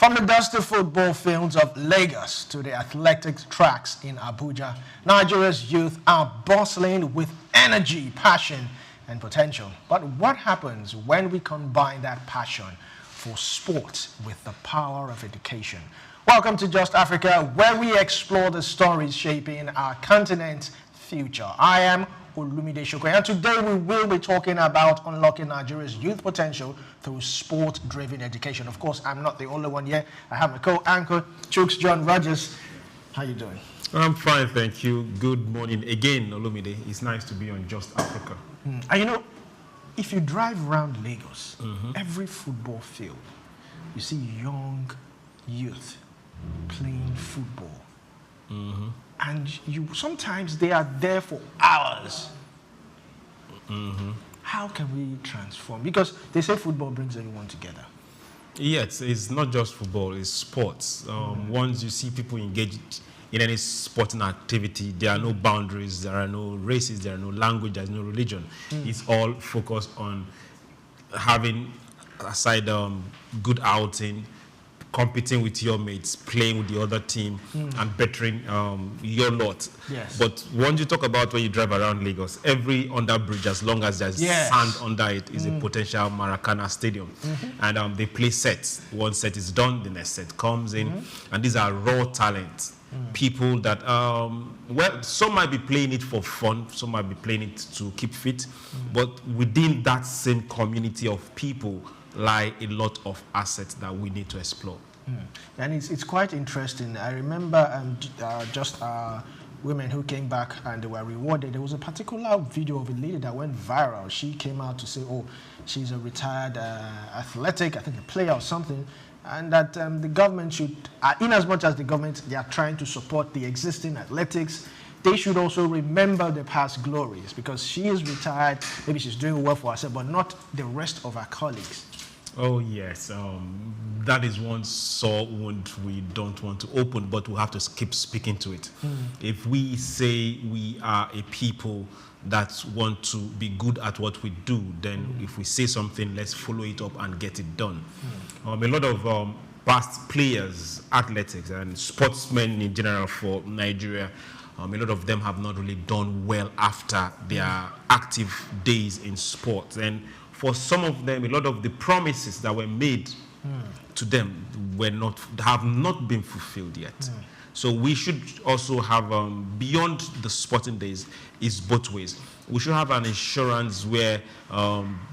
From the dusty football fields of Lagos to the athletics tracks in Abuja, Nigeria's youth are bustling with energy, passion, and potential. But what happens when we combine that passion for sport with the power of education? Welcome to Just Africa, where we explore the stories shaping our continent's future. I am Olumide Shoko, and today we will be talking about unlocking Nigeria's youth potential through sport-driven education. Of course, I'm not the only one here. I have my co-anchor, Chooks John Rogers. How you doing? I'm fine, thank you. Good morning again, Olumide. It's nice to be on Just Africa. And you know, if you drive around Lagos, every football field, you see young youth playing football. And sometimes they are there for hours. How can we transform? Because they say football brings everyone together. Yes, it's not just football, it's sports. Once you see people engaged in any sporting activity, there are no boundaries, there are no races, there are no language, there's no religion. It's all focused on having, aside good outing, competing with your mates, playing with the other team, and bettering your lot. Yes. But once you talk about when you drive around Lagos, every underbridge, as long as there's sand under it, is a potential Maracana stadium. And they play sets. One set is done, the next set comes in. And these are raw talent. People that, well, some might be playing it for fun, some might be playing it to keep fit. But within that same community of people lie a lot of assets that we need to explore. And it's quite interesting. I remember women who came back and they were rewarded. There was a particular video of a lady that went viral. She came out to say, oh, she's a retired athletic, I think a player or something, and that the government should, in as much as the government, they are trying to support the existing athletics, they should also remember the past glories, because she is retired, maybe she's doing well for herself, but not the rest of her colleagues. Oh yes, that is one sore wound we don't want to open, but we have to keep speaking to it. If we say we are a people that want to be good at what we do, then if we say something, let's follow it up and get it done. A lot of past players, athletics, and sportsmen in general for Nigeria, a lot of them have not really done well after their active days in sports. And for some of them, a lot of the promises that were made to them have not been fulfilled yet. So we should also have, beyond the sporting days, is both ways. We should have an insurance where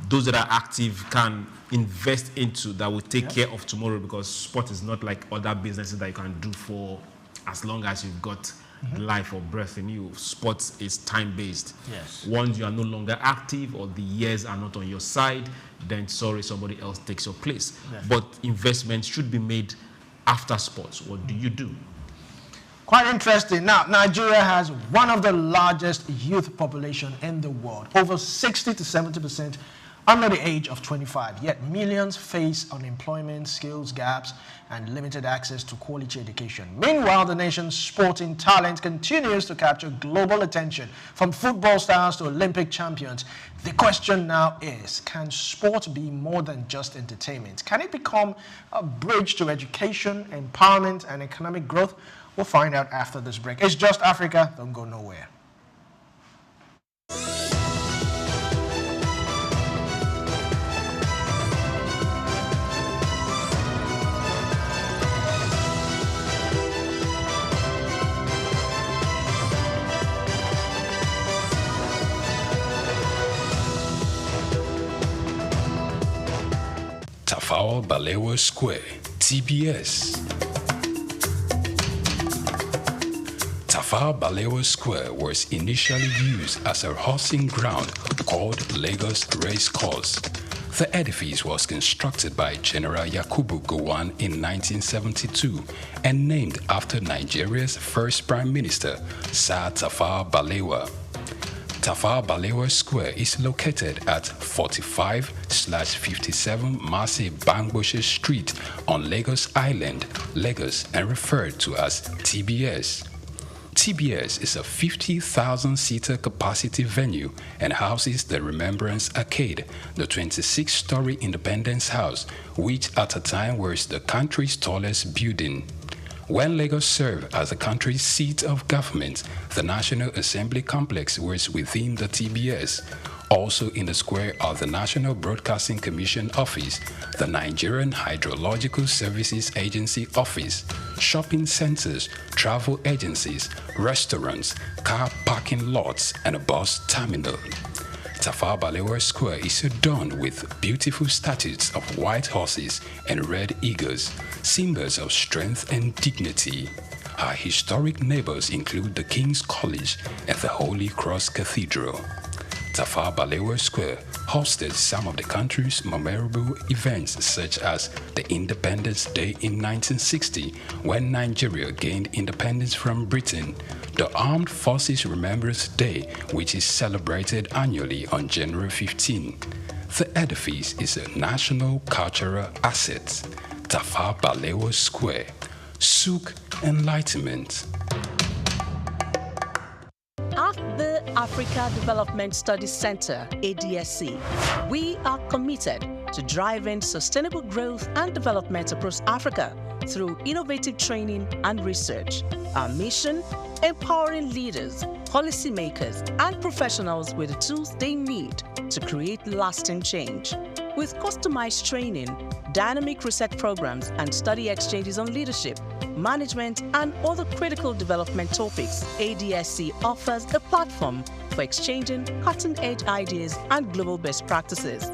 those that are active can invest into that will take care of tomorrow, because sport is not like other businesses that you can do for as long as you've got life or breath in you. Sports is time-based. Yes. Once you are no longer active or the years are not on your side, then sorry, somebody else takes your place. Yes. But investments should be made after sports. What do you do? Quite interesting. Now, Nigeria has one of the largest youth population in the world, over 60 to 70% under the age of 25, yet millions face unemployment, skills gaps, and limited access to quality education. Meanwhile, the nation's sporting talent continues to capture global attention, from football stars to Olympic champions. The question now is, can sport be more than just entertainment? Can it become a bridge to education, empowerment, and economic growth? We'll find out after this break. It's Just Africa. Don't go nowhere. Tafawa Balewa Square, TBS. Tafawa Balewa Square was initially used as a horsing ground called Lagos Race Course. The edifice was constructed by General Yakubu Gowon in 1972 and named after Nigeria's first Prime Minister, Sir Tafawa Balewa. Tafawa Balewa Square is located at 45/57 Marse Bangboshe Street on Lagos Island, Lagos, and referred to as TBS. TBS is a 50,000-seater capacity venue and houses the Remembrance Arcade, the 26-story Independence House, which at a time was the country's tallest building. When Lagos served as the country's seat of government, the National Assembly Complex was within the TBS. Also in the square are the National Broadcasting Commission Office, the Nigerian Hydrological Services Agency Office, shopping centers, travel agencies, restaurants, car parking lots, and a bus terminal. Tafawa Balewa Square is adorned with beautiful statues of white horses and red eagles, symbols of strength and dignity. Our historic neighbors include the King's College and the Holy Cross Cathedral. Tafawa Balewa Square hosted some of the country's memorable events, such as the Independence Day in 1960, when Nigeria gained independence from Britain, the Armed Forces Remembrance Day, which is celebrated annually on January 15. The edifice is a national cultural asset. Tafawa Balewa Square, Souk Enlightenment. At the Africa Development Studies Center, ADSC, we are committed to driving sustainable growth and development across Africa through innovative training and research. Our mission: empowering leaders, policymakers, and professionals with the tools they need to create lasting change. With customized training, dynamic research programs, and study exchanges on leadership, management, and other critical development topics, ADSC offers a platform for exchanging cutting-edge ideas and global best practices.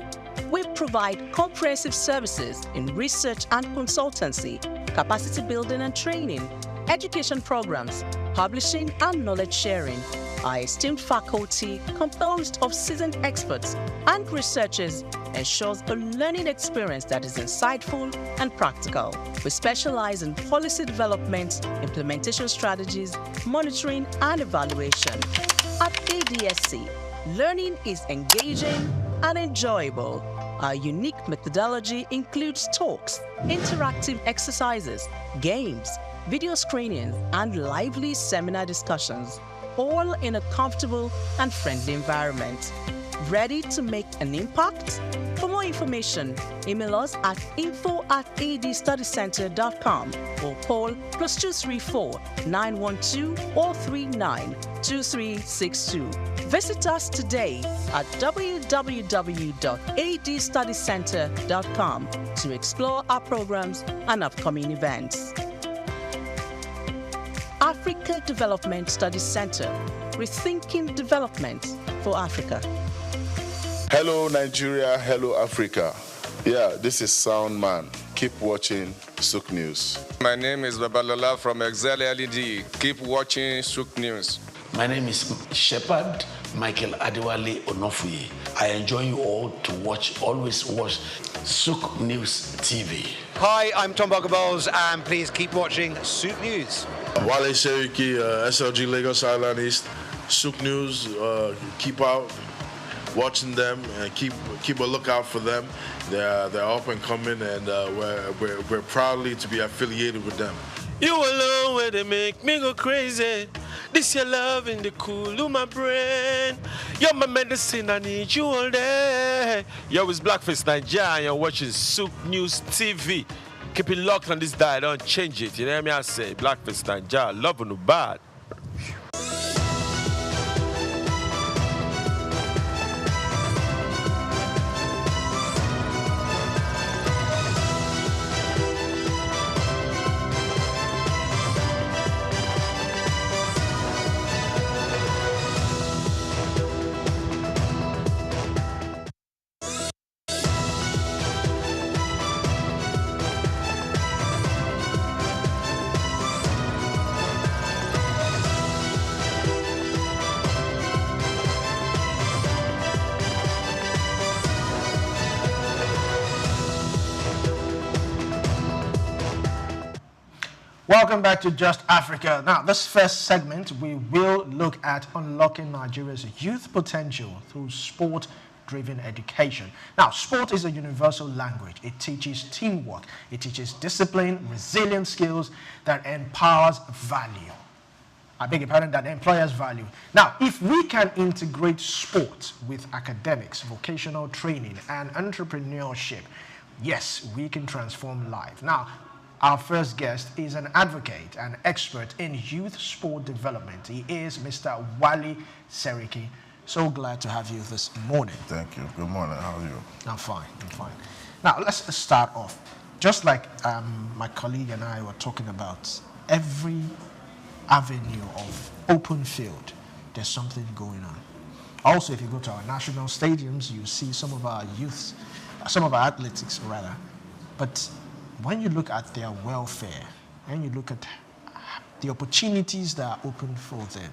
We provide comprehensive services in research and consultancy, capacity building and training, education programs, publishing, and knowledge sharing. Our esteemed faculty, composed of seasoned experts and researchers, ensures a learning experience that is insightful and practical. We specialize in policy development, implementation strategies, monitoring, and evaluation. At ADSC, learning is engaging and enjoyable. Our unique methodology includes talks, interactive exercises, games, video screenings, and lively seminar discussions, all in a comfortable and friendly environment. Ready to make an impact? For more information, email us at info@adstudycenter.com or call +234 912 439 2362. Visit us today at www.adstudycenter.com to explore our programs and upcoming events. Africa Development Studies Center, rethinking development for Africa. Hello Nigeria, hello Africa. Yeah, this is Sound Man. Keep watching Souk News. My name is Babalola from Excel LED. Keep watching Souk News. My name is Shepherd Michael Adewale Onofuye. I enjoy you all to always watch Souk News TV. Hi, I'm Tom Boggaballs, and please keep watching Souk News. Wale Seriki, SLG Lagos Island East, Souk News. Keep out watching them and keep a lookout for them. They're up and coming, and we're proudly to be affiliated with them. You alone where they make me go crazy. This your love in the cool of my brain. You're my medicine, I need you all day. Yo, it's Blackface Nigeria, and you're watching Souk News TV. Keep it locked on this dial, don't change it. You know what I say? Blackface Nigeria, love no bad. Welcome back to Just Africa. Now, this first segment, we will look at unlocking Nigeria's youth potential through sport-driven education. Now, sport is a universal language. It teaches teamwork. It teaches discipline, resilient skills that empowers value. I beg your pardon, that employers value. Now, if we can integrate sport with academics, vocational training, and entrepreneurship, yes, we can transform life. Now, our first guest is an advocate and expert in youth sport development. He is Mr. Wale Seriki. So glad to have you this morning. Thank you. Good morning. How are you? I'm fine. Now, let's start off. Just like my colleague and I were talking about, every avenue of open field, there's something going on. Also, if you go to our national stadiums, you see some of our youths, some of our athletics rather. But when you look at their welfare, and you look at the opportunities that are open for them,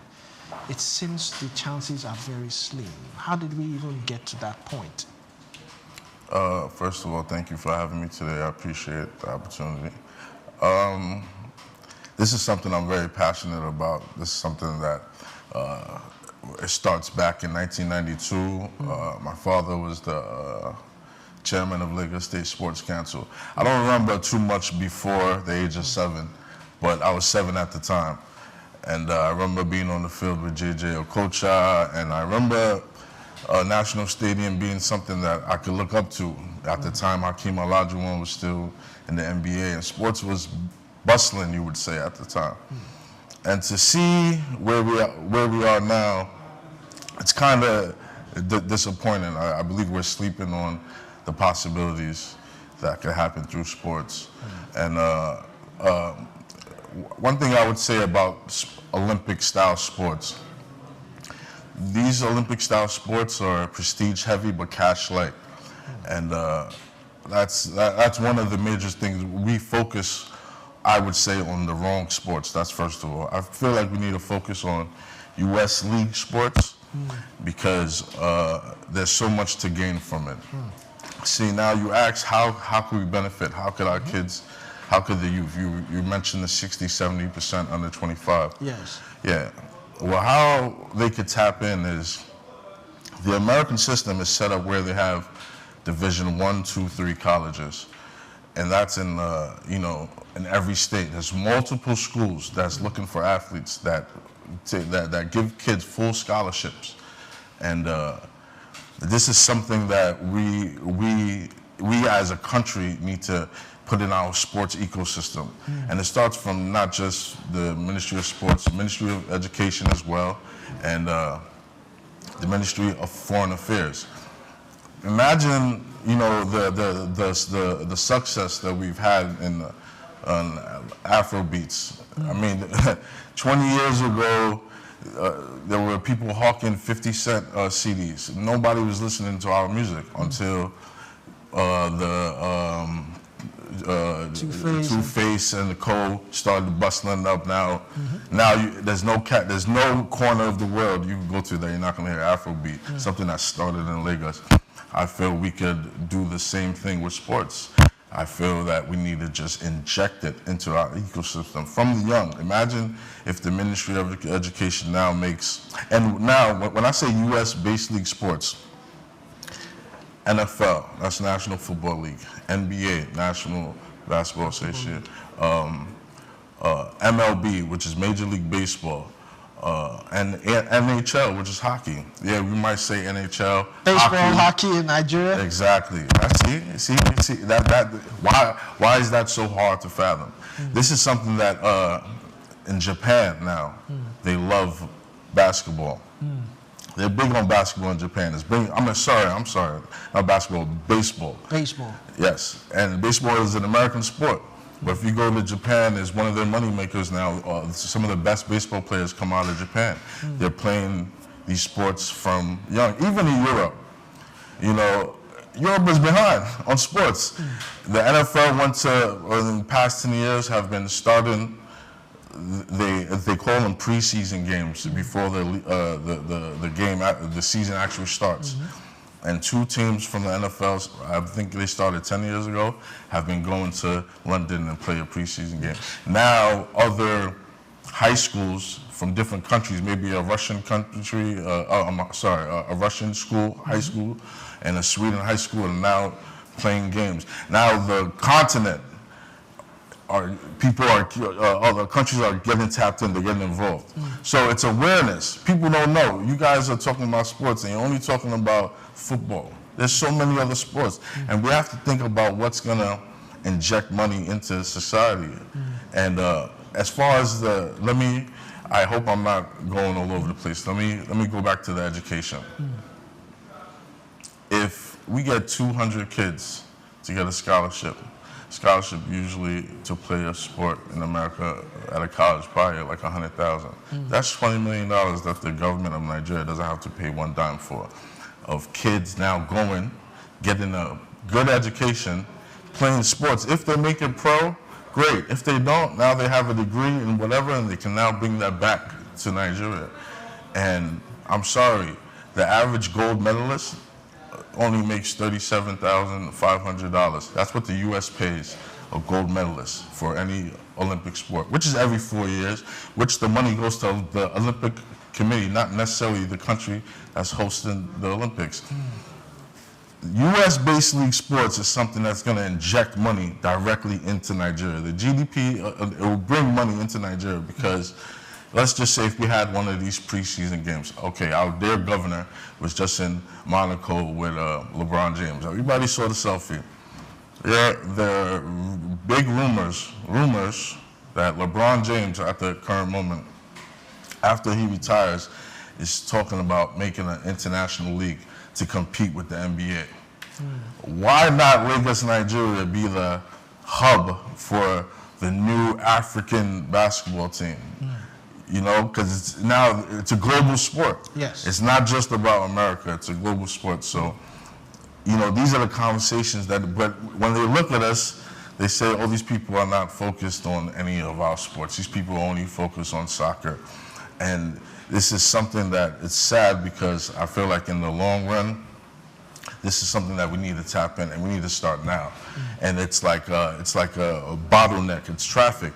it seems the chances are very slim. How did we even get to that point? First of all, thank you for having me today. I appreciate the opportunity. This is something I'm very passionate about. This is something that it starts back in 1992. My father was the chairman of Lagos State Sports Council. I don't remember too much before the age of 7, but I was 7 at the time. And I remember being on the field with JJ Okocha, and I remember National Stadium being something that I could look up to. At the time, Hakeem Olajuwon was still in the NBA, and sports was bustling, you would say, at the time. And to see where we are now, it's kind of disappointing. I believe we're sleeping on the possibilities that could happen through sports. And one thing I would say about Olympic-style sports, these Olympic-style sports are prestige-heavy but cash-light. And that's one of the major things. We focus, I would say, on the wrong sports. That's first of all. I feel like we need to focus on U.S. league sports because there's so much to gain from it. See, now you ask, how can we benefit? How could our kids, how could the youth? You mentioned the 60-70% under 25. Yes. Yeah. Well, how they could tap in is the American system is set up where they have Division 1, 2, 3 colleges. And that's in, in every state. There's multiple schools that's looking for athletes that give kids full scholarships. And this is something that we as a country need to put in our sports ecosystem. And it starts from not just the Ministry of Sports, Ministry of Education as well, and the Ministry of Foreign Affairs. Imagine, the success that we've had in Afrobeats. I mean, 20 years ago, there were people hawking 50 Cent CDs. Nobody was listening to our music until Two-Face and the Cole started bustling up. Now there's no corner of the world you can go to that you're not going to hear Afrobeat, something that started in Lagos. I feel we could do the same thing with sports. I feel that we need to just inject it into our ecosystem from the young. Imagine if the Ministry of Education now makes, and now when I say US based league sports, NFL, that's National Football League, NBA, National Basketball Association, MLB, which is Major League Baseball, and NHL, which is hockey. Yeah, we might say NHL. Baseball, hockey in Nigeria. Exactly. See, that why is that so hard to fathom? This is something that in Japan now, they love basketball. They're big on basketball in Japan. I'm sorry, not basketball, baseball. Baseball. Yes, and baseball is an American sport. But if you go to Japan, it's one of their money makers now. Some of the best baseball players come out of Japan. They're playing these sports from young. Even in Europe, Europe is behind on sports. The NFL in the past 10 years, have been starting. They call them preseason games before the season actually starts. And 2 teams from the NFL, I think they started 10 years ago, have been going to London and play a preseason game. Now, other high schools from different countries, maybe a Russian country, a Russian school, high school, and a Sweden high school are now playing games. Now, the continent other countries are getting tapped in, they're getting involved. So it's awareness. People don't know. You guys are talking about sports and you're only talking about football. There's so many other sports. And we have to think about what's going to inject money into society. And as far as I hope I'm not going all over the place. Let me go back to the education. If we get 200 kids to get a scholarship usually to play a sport in America at a college, probably like 100,000. That's $20 million that the government of Nigeria doesn't have to pay one dime for. Of kids now going, getting a good education, playing sports. If they make it pro, great. If they don't, now they have a degree in whatever, and they can now bring that back to Nigeria. And I'm sorry, the average gold medalist only makes $37,500. That's what the U.S. pays a gold medalist for any Olympic sport, which is every 4 years, which the money goes to the Olympic Committee, not necessarily the country that's hosting the Olympics. U.S.-based league sports is something that's going to inject money directly into Nigeria. The GDP, it will bring money into Nigeria because let's just say if we had one of these preseason games. Okay, our dear governor was just in Monaco with LeBron James. Everybody saw the selfie. Yeah, there are big rumors that LeBron James at the current moment, after he retires, is talking about making an international league to compete with the NBA. Why not Lagos, Nigeria be the hub for the new African basketball team? You know, because it's a global sport. Yes. It's not just about America, it's a global sport. So, you know, these are the conversations but when they look at us, they say, oh, these people are not focused on any of our sports. These people only focus on soccer. And this is something that it's sad because I feel like in the long run, this is something that we need to tap in and we need to start now. And it's like a bottleneck, it's traffic.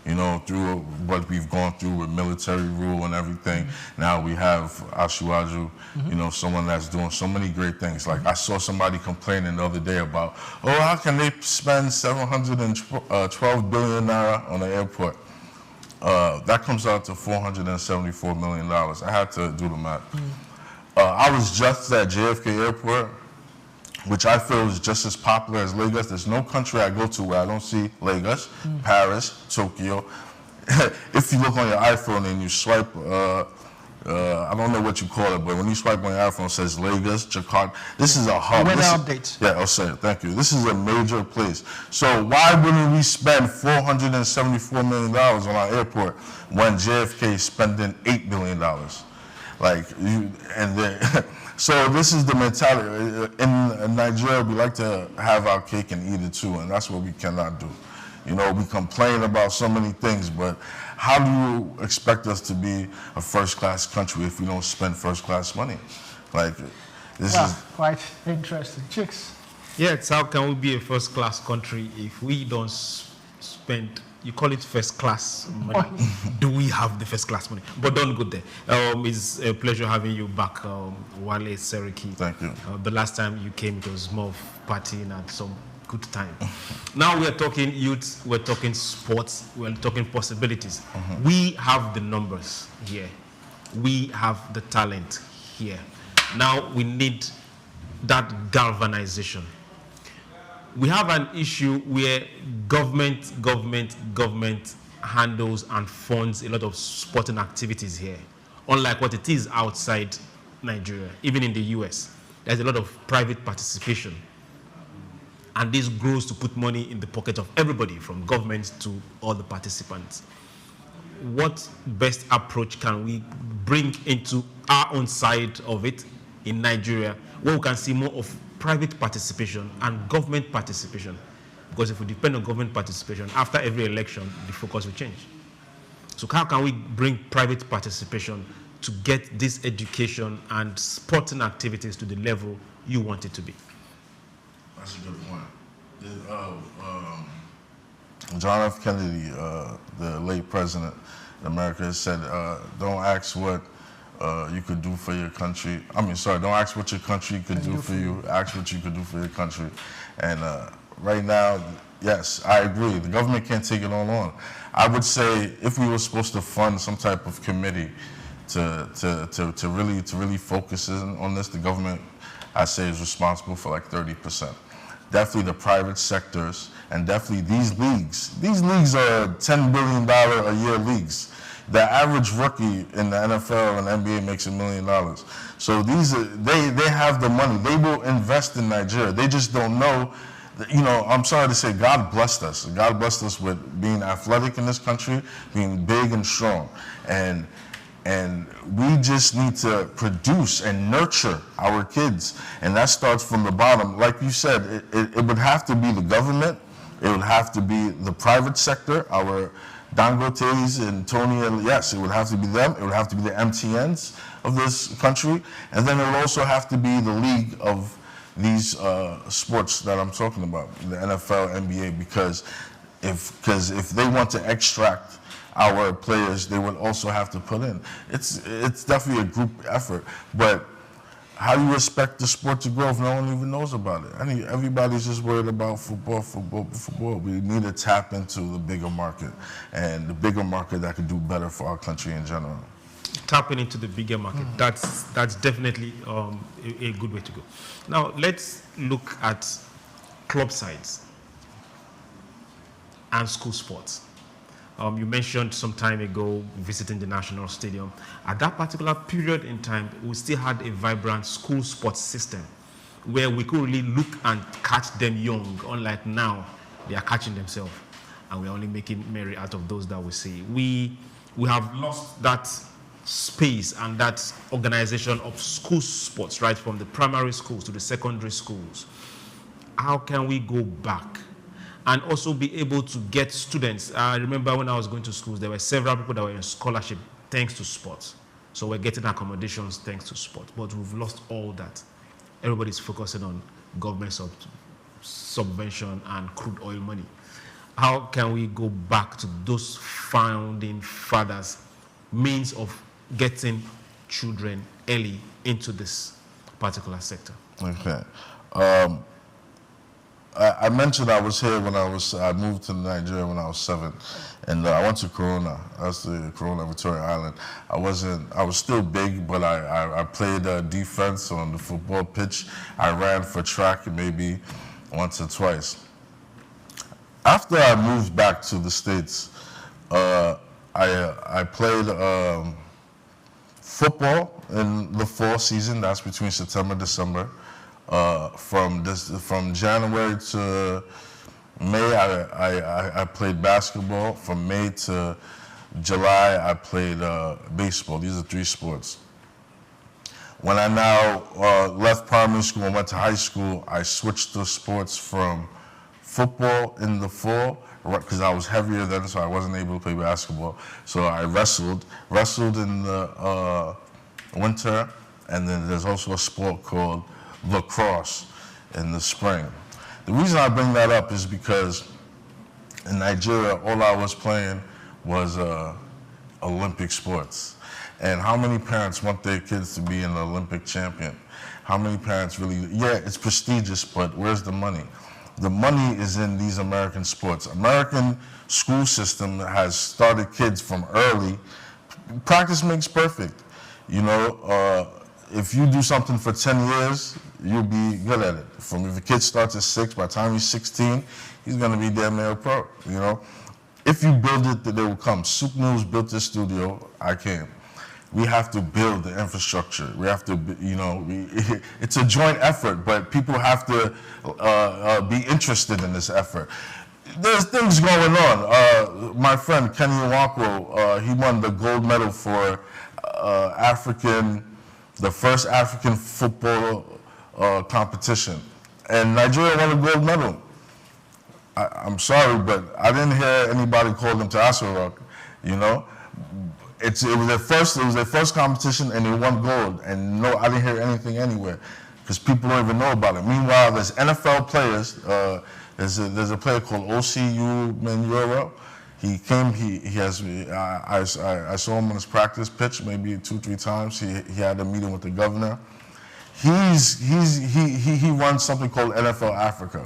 You know, through what we've gone through with military rule and everything. Now we have Asiwaju, you know, someone that's doing so many great things. Like I saw somebody complaining the other day about, oh, how can they spend 712 billion naira on the airport? That comes out to $474 million. I had to do the math. I was just at JFK Airport, which I feel is just as popular as Lagos. There's no country I go to where I don't see Lagos, Paris, Tokyo. If you look on your iPhone and you swipe, I don't know what you call it, but when you swipe on your iPhone, it says Lagos, Jakarta. This is a hub. Weather updates. Yeah, I'll say it. Thank you. This is a major place. So why wouldn't we spend $474 million on our airport when JFK is spending $8 billion? So this is the mentality. In Nigeria, we like to have our cake and eat it too, and that's what we cannot do. You know, we complain about so many things, but how do you expect us to be a first-class country if we don't spend first-class money? This is quite interesting. Chicks. Yeah, it's how can we be a first-class country if we don't spend, you call it first-class money. Do we have the first-class money? But don't go there. It's a pleasure having you back, Wale Seriki. Thank you. The last time you came, it was more of partying and some good time. Now we're talking youth, we're talking sports, we're talking possibilities. We have the numbers here. We have the talent here. Now we need that galvanization. We have an issue where government handles and funds a lot of sporting activities here, unlike what it is outside Nigeria. Even in the US, there's a lot of private participation. And this grows to put money in the pocket of everybody, from government to all the participants. What best approach can we bring into our own side of it in Nigeria, where we can see more of private participation and government participation? Because if we depend on government participation, after every election, the focus will change. So how can we bring private participation to get this education and sporting activities to the level you want it to be? That's a good point. John F. Kennedy, the late president of America, said, don't ask what you could do for your country. Don't ask what your country could do for you. Ask what you could do for your country. And right now, Yes, I agree. The government can't take it all on. I would say if we were supposed to fund some type of committee to really focus on this, the government, I say, is responsible for like 30%. Definitely the private sectors, and definitely these leagues. These leagues are $10 billion a year leagues. The average rookie in the NFL and NBA makes $1 million. So they have the money. They will invest in Nigeria. They just don't know. You know, I'm sorry to say, God blessed us. God blessed us with being athletic in this country, being big and strong. And we just need to produce and nurture our kids. And that starts from the bottom. Like you said, it would have to be the government. It would have to be the private sector, our Dangotes and Tony, yes, it would have to be them. It would have to be the MTNs of this country. And then it would also have to be the league of these sports that I'm talking about, the NFL, NBA, because if they want to extract our players, they would also have to put in. It's definitely a group effort, but how do you expect the sport to grow if no one even knows about it? I think everybody's just worried about football. We need to tap into the bigger market, and the bigger market that could do better for our country in general. Tapping into the bigger market, that's definitely a good way to go. Now, let's look at club sides and school sports. You mentioned some time ago visiting the National Stadium. At that particular period in time, we still had a vibrant school sports system where we could really look and catch them young. Unlike now, they are catching themselves, and we're only making merry out of those that we see. We have lost that space and that organization of school sports, right from the primary schools to the secondary schools. How can we go back and also be able to get students? I remember when I was going to schools, there were several people that were in scholarship thanks to sports. So we're getting accommodations thanks to sports, but we've lost all that. Everybody's focusing on government subvention and crude oil money. How can we go back to those founding fathers' means of getting children early into this particular sector? Okay. I mentioned I was here when I moved to Nigeria when I was 7, and I went to Corona. That's the Corona, Victoria Island. I was still big, but I played defense on the football pitch. I ran for track maybe once or twice. After I moved back to the States, I played football in the fall season. That's between September and December. From January to May, I played basketball. From May to July, I played baseball. These are 3 sports. When I now left primary school and went to high school, I switched to sports from football in the fall, because I was heavier then, so I wasn't able to play basketball. So I wrestled in the winter, and then there's also a sport called lacrosse in the spring. The reason I bring that up is because in Nigeria, all I was playing was Olympic sports. And how many parents want their kids to be an Olympic champion? How many parents really, yeah, it's prestigious, but where's the money? The money is in these American sports. American school system has started kids from early. Practice makes perfect. You know, if you do something for 10 years, you'll be good at it. If a kid starts at 6, by the time he's 16, he's gonna be damn near a pro, you know? If you build it, they will come. Souqnews built this studio, I came. We have to build the infrastructure. We have to, you know, it's a joint effort, but people have to be interested in this effort. There's things going on. My friend Kenny Nwankwo, he won the gold medal for the first African football competition. And Nigeria won a gold medal. I'm sorry, but I didn't hear anybody call them to Asarok, you know? It was their first competition, and they won gold. And no, I didn't hear anything anywhere, because people don't even know about it. Meanwhile, there's NFL players. There's a player called OCU Menura. He came. I saw him on his practice pitch maybe 2-3 times. He had a meeting with the governor. He runs something called NFL Africa.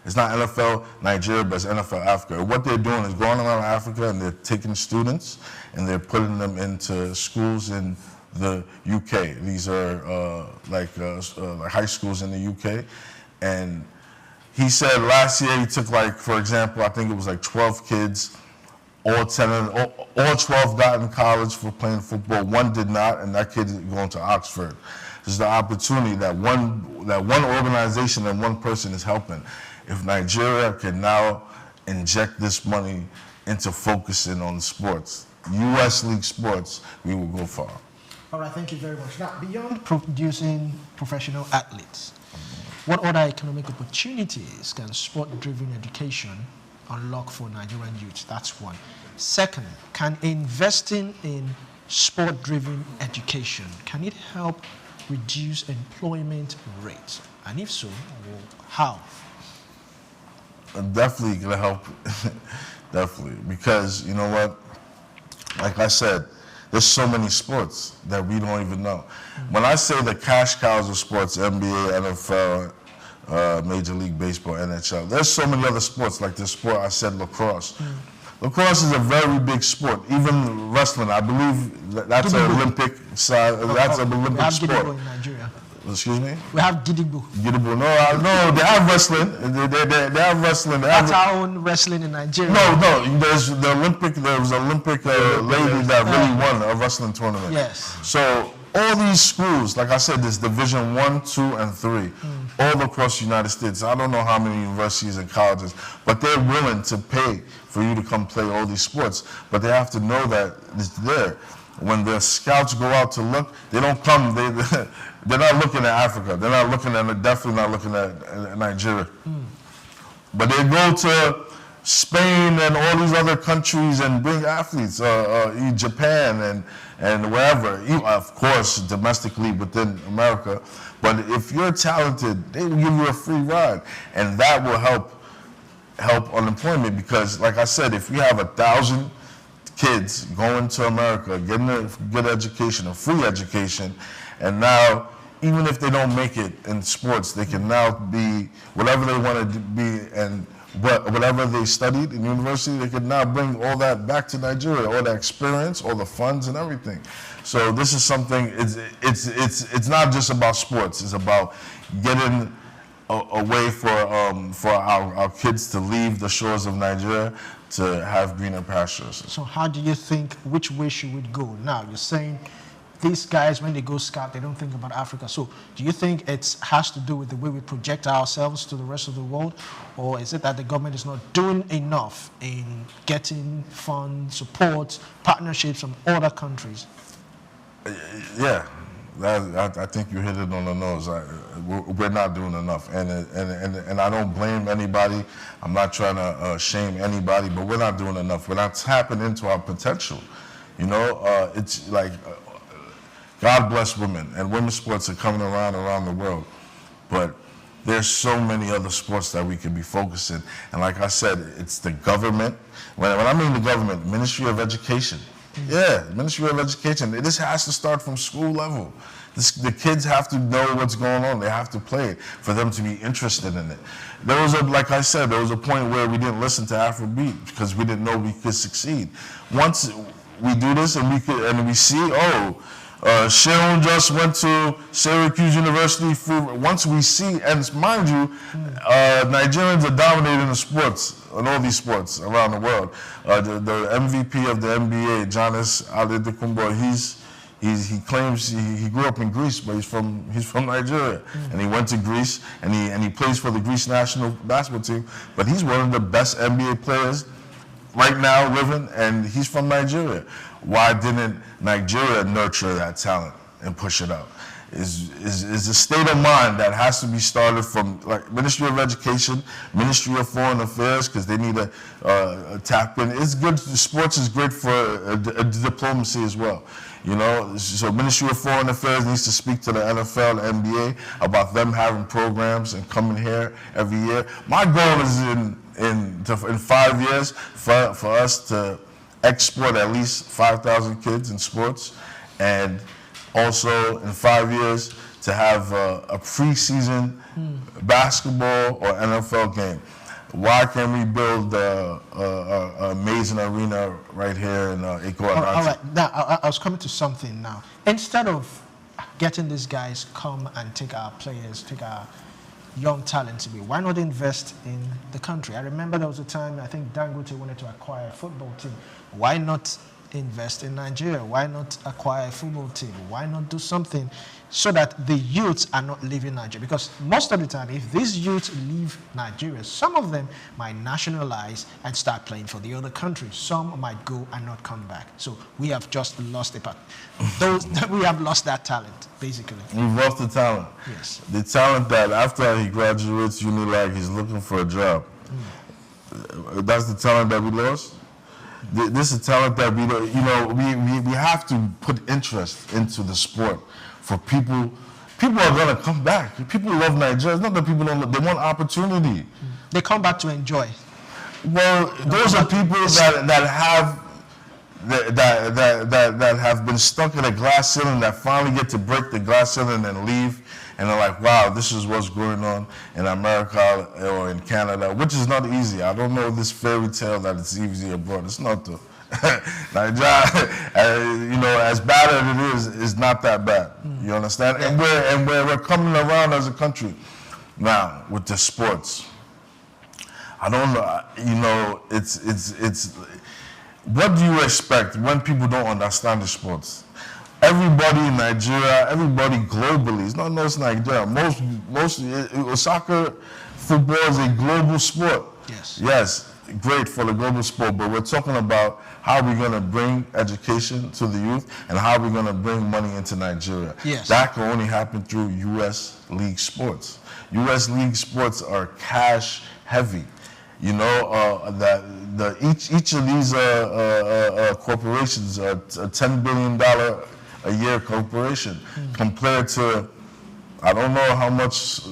It's not NFL Nigeria, but it's NFL Africa. What they're doing is going around Africa and they're taking students and they're putting them into schools in the UK. These are like high schools in the UK. And he said last year he took, like, for example, I think it was like 12 kids. All 12 got in college for playing football. One did not, and that kid is going to Oxford. This is the opportunity that one organization and one person is helping. If Nigeria can now inject this money into focusing on sports, U.S. League sports, we will go far. All right, thank you very much. Now, beyond producing professional athletes, what other economic opportunities can sport-driven education unlock for Nigerian youth? That's one. Second, can investing in sport-driven education, can it help reduce employment rates? And if so, how? Definitely gonna help. Definitely, because you know what? Like I said, there's so many sports that we don't even know. When I say the cash cows of sports, NBA, NFL, Major League Baseball, NHL, there's so many other sports, like the sport I said, lacrosse. Lacrosse is a very big sport. Even wrestling, I believe that's an Olympic side. That's an Olympic sport. In Nigeria. Excuse me? We have Gidigbo. Gidigbo. No, they have wrestling. They have wrestling. That's our own wrestling in Nigeria. No. There's the Olympic. There was an Olympic lady that really won a wrestling tournament. Yes. So all these schools, like I said, there's Division 1, 2, and 3, all across the United States. I don't know how many universities and colleges, but they're willing to pay for you to come play all these sports. But they have to know that it's there. When the scouts go out to look, they don't come. They're not looking at Africa. They're not looking at. Definitely not looking at Nigeria. But they go to Spain and all these other countries and bring athletes, Japan and wherever. Of course, domestically within America. But if you're talented, they will give you a free ride, and that will help unemployment. Because, like I said, if you have 1,000 kids going to America, getting a good education, a free education, and now, even if they don't make it in sports, they can now be whatever they want to be, and whatever they studied in university, they can now bring all that back to Nigeria, all that experience, all the funds and everything. So this is something, it's not just about sports, it's about getting a way for our kids to leave the shores of Nigeria to have greener pastures. So how do you think, which way should we go? Now, you're saying these guys, when they go scout, they don't think about Africa. So do you think it has to do with the way we project ourselves to the rest of the world? Or is it that the government is not doing enough in getting funds, support, partnerships from other countries? Yeah, I think you hit it on the nose. We're not doing enough. And I don't blame anybody. I'm not trying to shame anybody, but we're not doing enough. We're not tapping into our potential. You know, it's like, God bless women, and women's sports are coming around the world. But there's so many other sports that we could be focusing. And like I said, it's the government. When I mean the government, Ministry of Education. Yeah, Ministry of Education. This has to start from school level. The kids have to know what's going on. They have to play it for them to be interested in it. Like I said, there was a point where we didn't listen to Afrobeat because we didn't know we could succeed. Once we do this and we see, Sharon just went to Syracuse University. Once we see, and mind you, Nigerians are dominating the sports, in all these sports around the world. The MVP of the NBA, Giannis Antetokounmpo, he claims he grew up in Greece, but he's from Nigeria, and he went to Greece, and he plays for the Greece national basketball team. But he's one of the best NBA players right now living, and he's from Nigeria. Why didn't Nigeria nurture that talent and push it out? Is a state of mind that has to be started from, like, Ministry of Education, Ministry of Foreign Affairs, because they need to tap in. It's good. Sports is great for diplomacy as well. You know, so Ministry of Foreign Affairs needs to speak to the NFL, the NBA about them having programs and coming here every year. My goal is in 5 years for us to export at least 5,000 kids in sports, and also in 5 years to have a preseason basketball or NFL game? Why can't we build an amazing arena right here in Iguazu? All right, now I was coming to something now. Instead of getting these guys come and take our players, take our young talent away, why not invest in the country? I remember there was a time I think Dangote wanted to acquire a football team. Why not invest in Nigeria? Why not acquire a football team? Why not do something so that the youths are not leaving Nigeria? Because most of the time, if these youths leave Nigeria, some of them might nationalize and start playing for the other countries. Some might go and not come back. So we have just lost the part. We have lost that talent, basically. We've lost the talent. Yes. The talent that after he graduates Unilag, he's looking for a job. That's the talent that we lost. This is talent that we have to put interest into the sport for people. People are going to come back. People love Nigeria. It's not that people don't. They want opportunity. They come back to enjoy. Well, those are people that have been stuck in a glass ceiling that finally get to break the glass ceiling and leave, and they're like, wow, this is what's going on in America or in Canada, which is not easy. I don't know this fairy tale that it's easy abroad. It's not though. Nigeria, as bad as it is not that bad. You understand? Yeah. And we're coming around as a country. Now, with the sports, I don't know, it's what do you expect when people don't understand the sports? Everybody in Nigeria, everybody globally, it's not just Nigeria. Most soccer, football is a global sport. Yes. Yes, great for the global sport, but we're talking about how we're going to bring education to the youth and how we're going to bring money into Nigeria. Yes. That can only happen through U.S. League sports. U.S. League sports are cash heavy. You know, each of these corporations are a $10 billion a year corporation compared to, I don't know how much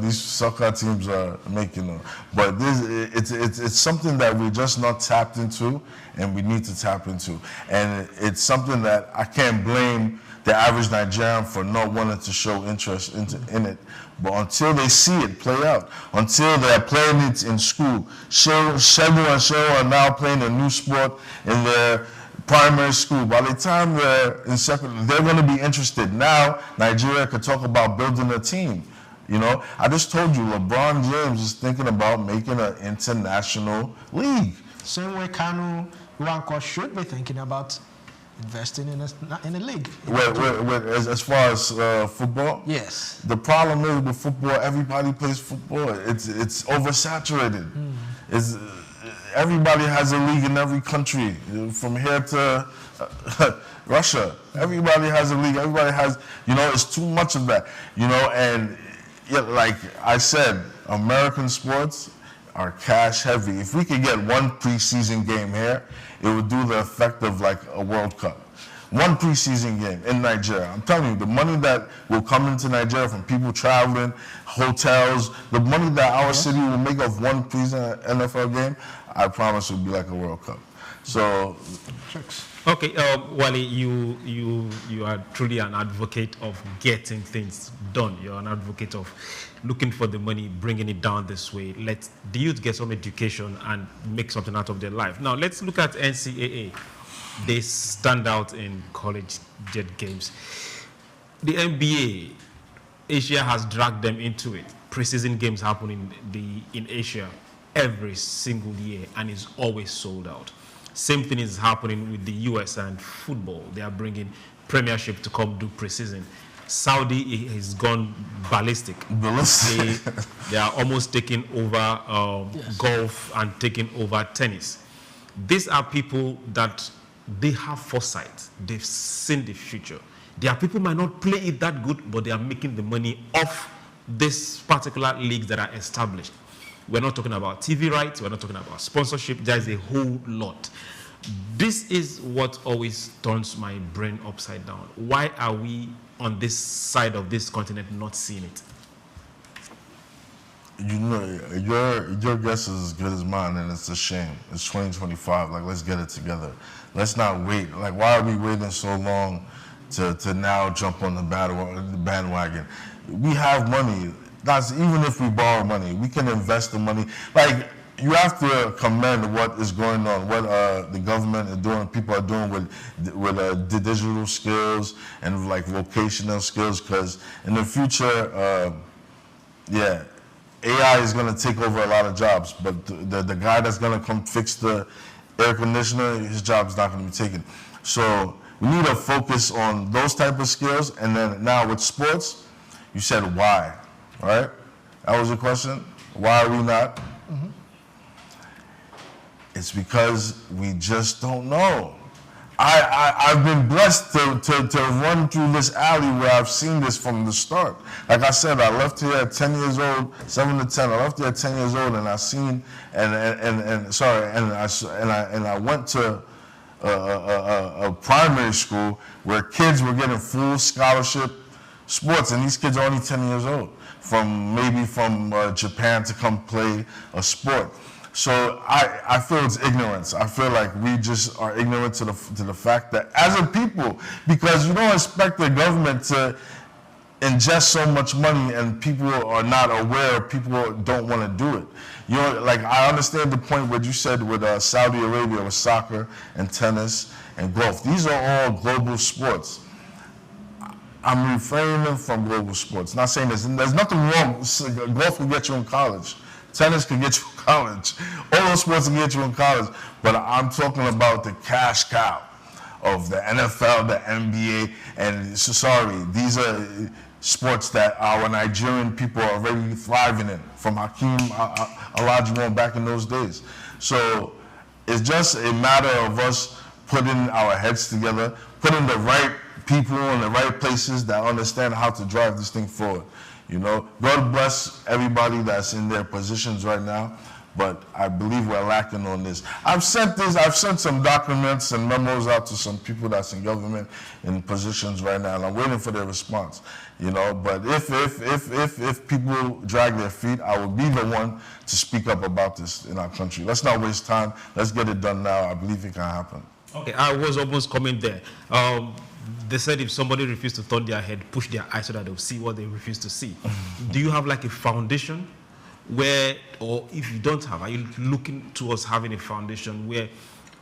these soccer teams are making, but it's something that we're just not tapped into, and we need to tap into. And it's something that I can't blame the average Nigerian for not wanting to show interest in it. But until they see it play out, until they're playing it in school, Shegu and Cheryl are now playing a new sport in their primary school. By the time they're in secondary, they're going to be interested. Now, Nigeria could talk about building a team. You know, I just told you, LeBron James is thinking about making an international league. Same way Kanu Nwankwo should be thinking about investing in a league. As far as football? Yes. The problem is with football, everybody plays football. It's oversaturated. Everybody has a league in every country, from here to Russia. Everybody has a league. Everybody has, it's too much of that. And like I said, American sports are cash heavy. If we could get one preseason game here, it would do the effect of like a World Cup. One preseason game in Nigeria. I'm telling you, the money that will come into Nigeria from people traveling, hotels, the money that our city will make off one preseason NFL game, I promise will be like a World Cup. So, okay, Wale, you are truly an advocate of getting things done. You're an advocate of looking for the money, bringing it down this way. Let the youth get some education and make something out of their life. Now, let's look at NCAA. They stand out in college jet games. The NBA, Asia has dragged them into it. Preseason games happen in Asia every single year, and it's always sold out. Same thing is happening with the US and football. They are bringing Premiership to come do preseason. Saudi has gone ballistic. They are almost taking over golf and taking over tennis. These are people that they have foresight. They've seen the future. There are people who might not play it that good, but they are making the money off this particular leagues that are established. We're not talking about TV rights. We're not talking about sponsorship. There's a whole lot. This is what always turns my brain upside down. Why are we on this side of this continent not seeing it? Your guess is as good as mine, and it's a shame. It's 2025. Like, let's get it together. Let's not wait. Like, why are we waiting so long to now jump on the bandwagon. We have money. That's even if we borrow money, we can invest the money. Like, you have to commend what is going on, what the government is doing, people are doing with the digital skills and like vocational skills, because in the future, yeah, AI is going to take over a lot of jobs, but the guy that's going to come fix the air conditioner, his job is not going to be taken. So we need to focus on those type of skills. And then now with sports, you said why, right? That was your question. Why are we not? Mm-hmm. It's because we just don't know. I've been blessed to run through this alley where I've seen this from the start. Like I said, I left here at 10 years old, 7 to 10. I left here at 10 years old, and I seen and I went to a primary school where kids were getting full scholarship sports, and these kids are only 10 years old, from Japan to come play a sport. So I feel it's ignorance. I feel like we just are ignorant to the fact that as a people, because you don't expect the government to ingest so much money and people are not aware, people don't want to do it. You know, like, I understand the point what you said with Saudi Arabia with soccer and tennis and golf. These are all global sports. I'm refraining from global sports. Not saying there's nothing wrong. Golf will get you in college. Tennis can get you in college. All those sports can get you in college. But I'm talking about the cash cow of the NFL, the NBA, and sorry, these are sports that our Nigerian people are already thriving in, from Hakeem Olajuwon back in those days. So it's just a matter of us putting our heads together, putting the right people in the right places that understand how to drive this thing forward. You know, God bless everybody that's in their positions right now, but I believe we're lacking on this. I've sent some documents and memos out to some people that's in government in positions right now, and I'm waiting for their response. You know, but if people drag their feet, I will be the one to speak up about this in our country. Let's not waste time. Let's get it done now. I believe it can happen. Okay, I was almost coming there. They said if somebody refused to turn their head, push their eyes so that they'll see what they refuse to see. Do you have like a foundation where, or if you don't have, are you looking towards having a foundation where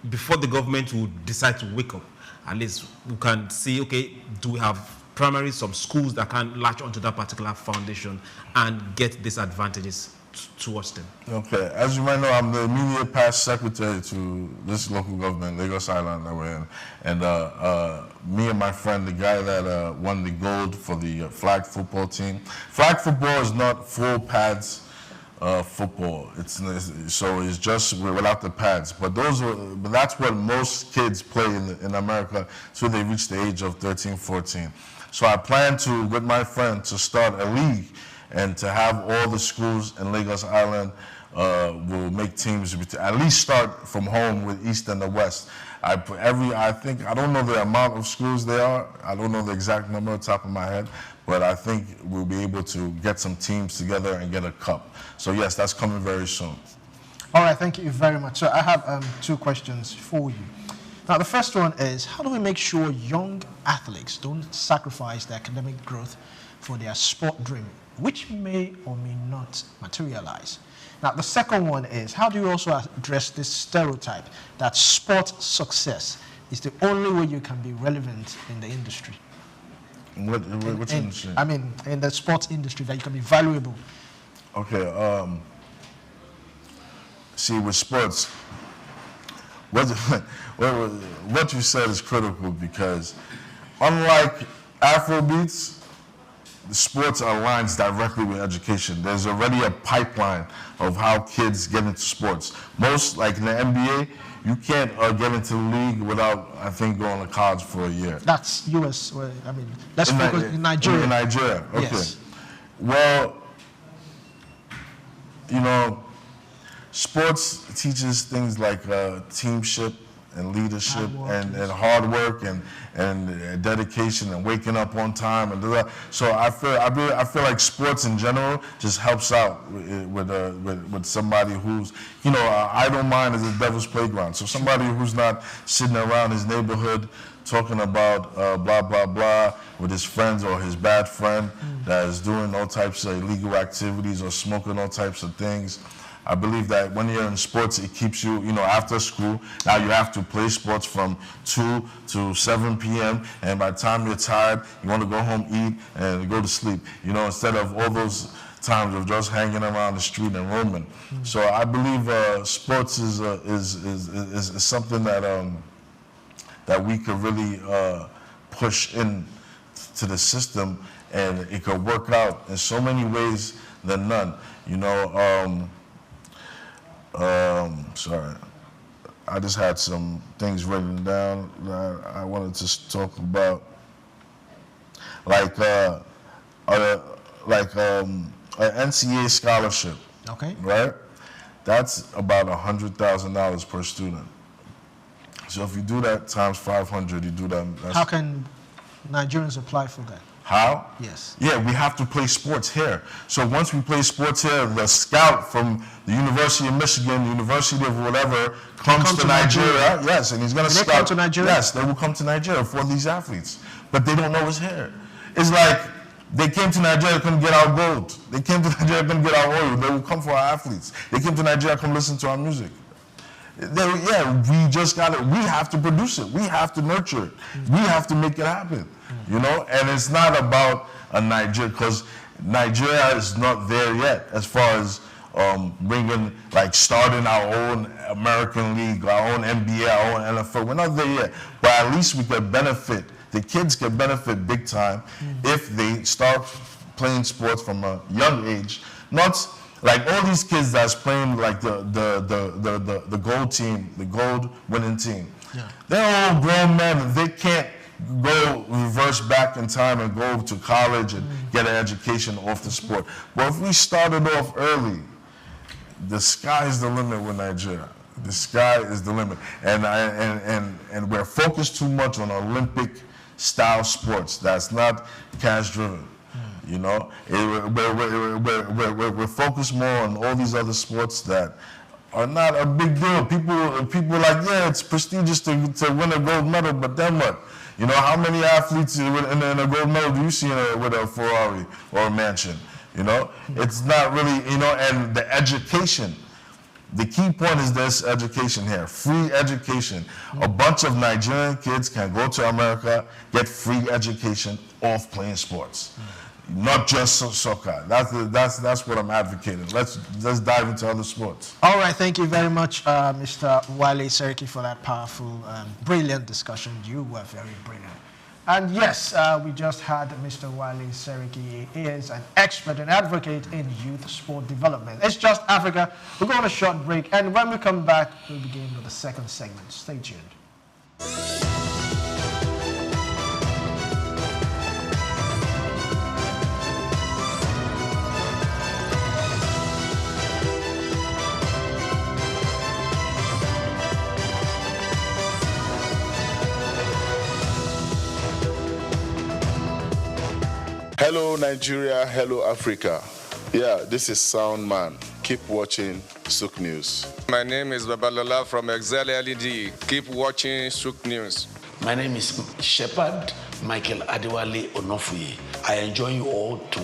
before the government would decide to wake up, at least we can see, okay, do we have primarily some schools that can latch onto that particular foundation and get these advantages towards them? Okay, as you might know, I'm the immediate past secretary to this local government, Lagos Island that we're in. And me and my friend, the guy that won the gold for the flag football team. Flag football is not full pads football. So it's just without the pads. But that's what most kids play in America until they reach the age of 13, 14. So I plan to, with my friend, to start a league and to have all the schools in Lagos Island will make teams, at least start from home with East and the West. I don't know the amount of schools there are. I don't know the exact number on top of my head, but I think we'll be able to get some teams together and get a cup. So yes, that's coming very soon. All right, thank you very much. So I have 2 questions for you. Now, the first one is, how do we make sure young athletes don't sacrifice their academic growth for their sport dream, which may or may not materialize? Now, the second one is, how do you also address this stereotype that sport success is the only way you can be relevant in the industry? Which industry? I mean, in the sports industry, that you can be valuable. Okay, see, with sports, what you said is critical, because unlike Afrobeats, the sports aligns directly with education. There's already a pipeline of how kids get into sports. Most, like in the NBA, you can't get into the league without, I think, going to college for a year. That's U.S. I mean, let's focus in Nigeria. In Nigeria, okay. Yes. Well, you know, sports teaches things like teamship and leadership and hard work and dedication and waking up on time and do that. So I feel like sports in general just helps out with somebody who's, you know, idle mind is a devil's playground. So somebody who's not sitting around his neighborhood talking about blah blah blah with his friends or his bad friend that is doing all types of illegal activities or smoking all types of things. I believe that when you're in sports, it keeps you, you know, after school, now you have to play sports from 2 to 7 p.m. and by the time you're tired, you want to go home, eat, and go to sleep, you know, instead of all those times of just hanging around the street and roaming. So I believe sports is something that we could really push in to the system, and it could work out in so many ways than none, you know. Sorry, I just had some things written down that I wanted to talk about, like an NCAA scholarship. Okay. Right? That's about $100,000 per student. So if you do that times 500, you do that. How can Nigerians apply for that? How? Yes. Yeah, we have to play sports here. So once we play sports here, the scout from the University of Michigan, the University of whatever, comes to Nigeria. Yes, and he's going to scout. They come to Nigeria? Yes, they will come to Nigeria for these athletes. But they don't know it's here. It's like they came to Nigeria, couldn't get our gold. They came to Nigeria, couldn't get our oil. They will come for our athletes. They came to Nigeria, come listen to our music. We just got it. We have to produce it. We have to nurture it. We have to make it happen. You know, and it's not about a Nigeria, because Nigeria is not there yet as far as starting our own American league, our own NBA, our own NFL. We're not there yet, but at least we could benefit. The kids can benefit big time if they start playing sports from a young age. Not like all these kids that's playing like the gold team, the gold winning team. Yeah. They're all grown men, and they can't go reverse back in time and go to college and get an education off the sport. But if we started off early, the sky is the limit with Nigeria. The sky is the limit, and we're focused too much on Olympic style sports. That's not cash driven. You know, we're focused more on all these other sports that are not a big deal. People are like, yeah, it's prestigious to win a gold medal, but then what? You know, how many athletes in a gold medal do you see with a Ferrari or a mansion? You know, it's not really, you know, and the education. The key point is this education here, free education. A bunch of Nigerian kids can go to America, get free education off playing sports. Not just soccer. That's what I'm advocating. Let's dive into other sports. All right, thank you very much, Mr. Wale Seriki, for that powerful, brilliant discussion. You were very brilliant. And yes, we just had Mr. Wale Seriki. He is an expert and advocate in youth sport development. It's Just Africa. We're going on a short break, and when we come back, we'll begin with the second segment. Stay tuned. Hello Nigeria, hello Africa. Yeah, this is Sound Man. Keep watching Souk News. My name is Babalola from Excel LED. Keep watching Souk News. My name is Shepherd Michael Adewale Onofuye. I enjoin you all to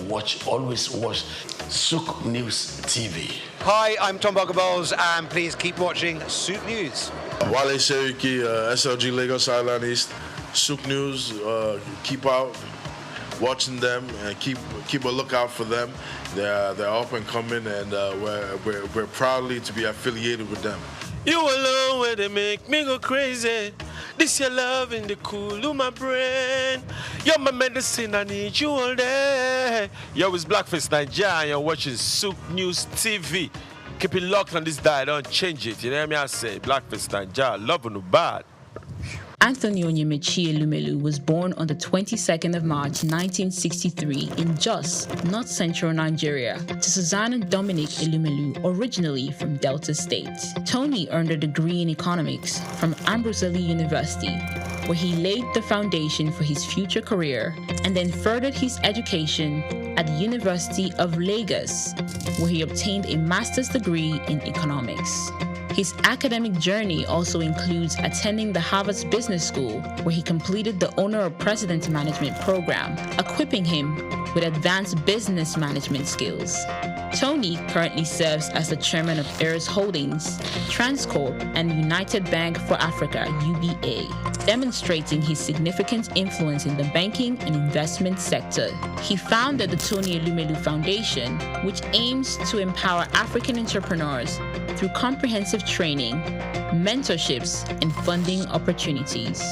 always watch Souqnews TV. Hi, I'm Tom Boggaballs, and please keep watching Souq News. Wale Seriki, SLG Lagos Island East. Souk News, keep out watching them and keep a lookout for them. They're up and coming, and we're proudly to be affiliated with them. You alone where they make me go crazy. This your love in the cool of my brain. You're my medicine, I need you all day. Yo, it's Blackface Nigeria, and you're watching Souqnews TV. Keep it locked on this dial, don't change it. You know what I mean? I say Blackface Nigeria, loving the bad. Anthony Onyemaechi Elumelu was born on the 22nd of March 1963 in Jos, North Central Nigeria, to Susanna Dominic Elumelu, originally from Delta State. Tony earned a degree in economics from Ambrose University, where he laid the foundation for his future career and then furthered his education at the University of Lagos, where he obtained a master's degree in economics. His academic journey also includes attending the Harvard Business School, where he completed the Owner of President Management program, equipping him with advanced business management skills. Tony currently serves as the chairman of Heirs Holdings, Transcorp, and United Bank for Africa, UBA, demonstrating his significant influence in the banking and investment sector. He founded the Tony Elumelu Foundation, which aims to empower African entrepreneurs through comprehensive training, mentorships, and funding opportunities.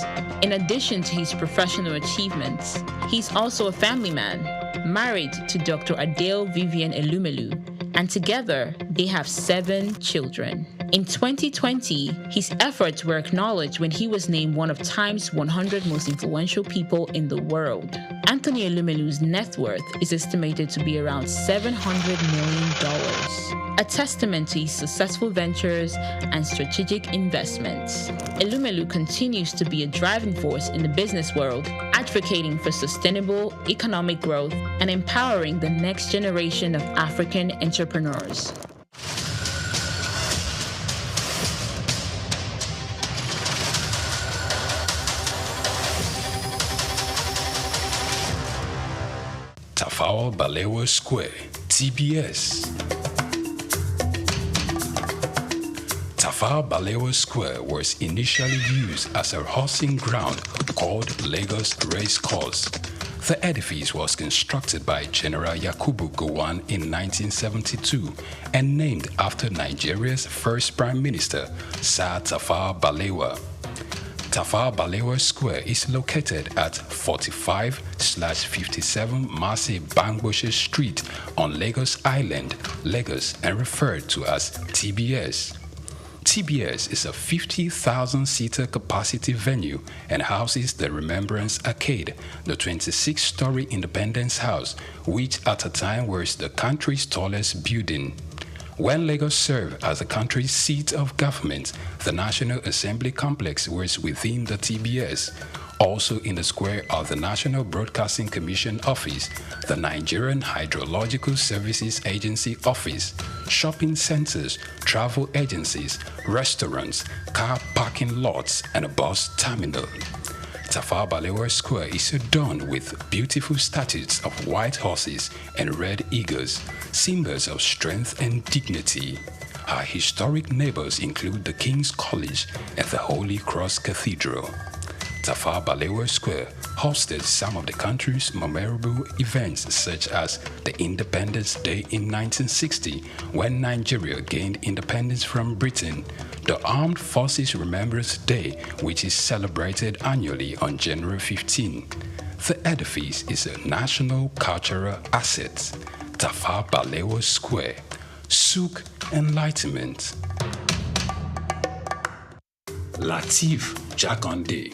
In addition to his professional achievements, he's also a family man, married to Dr. Adele Vivian Elumelu, and together they have 7 children. In 2020, his efforts were acknowledged when he was named one of Time's 100 most influential people in the world. Anthony Elumelu's net worth is estimated to be around $700 million, a testament to his successful ventures and strategic investments. Elumelu continues to be a driving force in the business world, advocating for sustainable economic growth and empowering the next generation of African entrepreneurs. Tafawa Balewa Square, TBS. Tafawa Balewa Square was initially used as a horsing ground called Lagos Race Course. The edifice was constructed by General Yakubu Gowon in 1972 and named after Nigeria's first Prime Minister, Sir Tafawa Balewa. Tafawa Balewa Square is located at 45/57 Marse Bangboshe Street on Lagos Island, Lagos, and referred to as TBS. TBS is a 50,000-seater capacity venue and houses the Remembrance Arcade, the 26-story Independence House, which at a time was the country's tallest building. When Lagos served as the country's seat of government, the National Assembly Complex was within the TBS. Also in the square are the National Broadcasting Commission Office, the Nigerian Hydrological Services Agency Office, shopping centers, travel agencies, restaurants, car parking lots, and a bus terminal. Tafawa Balewa Square is adorned with beautiful statues of white horses and red eagles, symbols of strength and dignity. Her historic neighbors include the King's College and the Holy Cross Cathedral. Tafawa Balewa Square hosted some of the country's memorable events, such as the Independence Day in 1960, when Nigeria gained independence from Britain, the Armed Forces Remembrance Day, which is celebrated annually on January 15. The edifice is a national cultural asset. Tafawa Balewa Square, Souk Enlightenment. Lateef Jakande.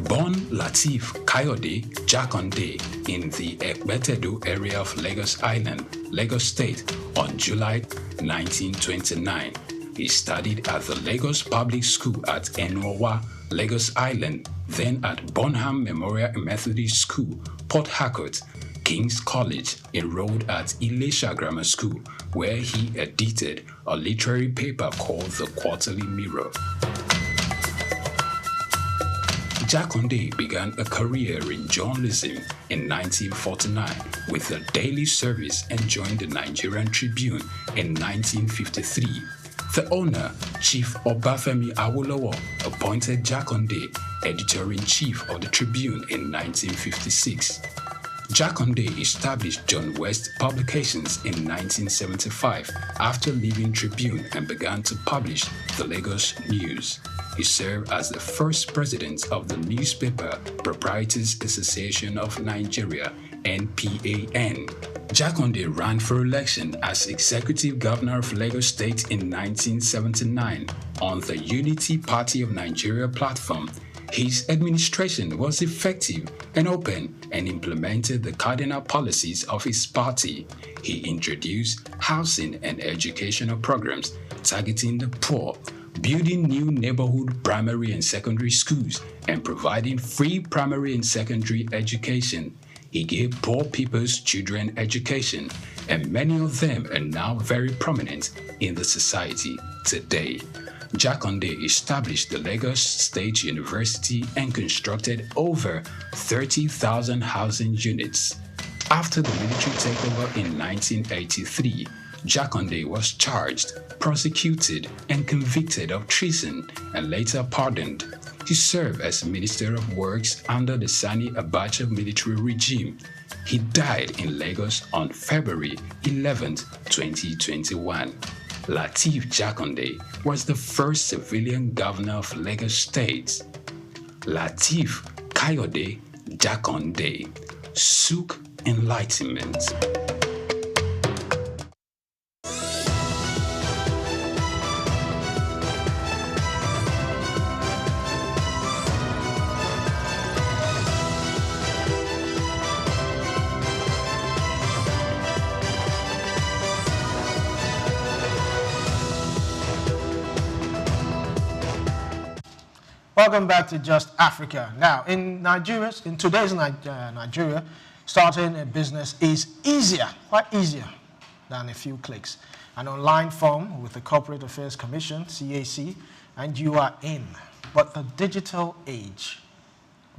Born Lateef Kayode Jakande in the Ekpetedo area of Lagos Island, Lagos State, on July 1929. He studied at the Lagos Public School at Enowa, Lagos Island, then at Bonham Memorial Methodist School, Port Harcourt, King's College, enrolled at Ilesha Grammar School, where he edited a literary paper called The Quarterly Mirror. Jakande began a career in journalism in 1949 with a daily service and joined the Nigerian Tribune in 1953. The owner, Chief Obafemi Awolowo, appointed Jakande editor-in-chief of the Tribune in 1956. Jakande established John West Publications in 1975 after leaving Tribune and began to publish the Lagos News. He served as the first president of the Newspaper Proprietors Association of Nigeria NPAN. Jakande ran for election as Executive Governor of Lagos State in 1979 on the Unity Party of Nigeria platform. His administration was effective and open and implemented the cardinal policies of his party. He introduced housing and educational programs targeting the poor, building new neighborhood primary and secondary schools, and providing free primary and secondary education. He gave poor people's children education, and many of them are now very prominent in the society today. Jakande established the Lagos State University and constructed over 30,000 housing units. After the military takeover in 1983, Jakande was charged, prosecuted, and convicted of treason and later pardoned. He served as Minister of Works under the Sani Abacha military regime. He died in Lagos on February 11, 2021. Lateef Jakande was the first civilian governor of Lagos State. Lateef Kayode Jakande, Souk Enlightenment. Welcome back to Just Africa. Now, in today's Nigeria, starting a business is easier, quite easier than a few clicks. An online form with the Corporate Affairs Commission, CAC, and you are in. But the digital age,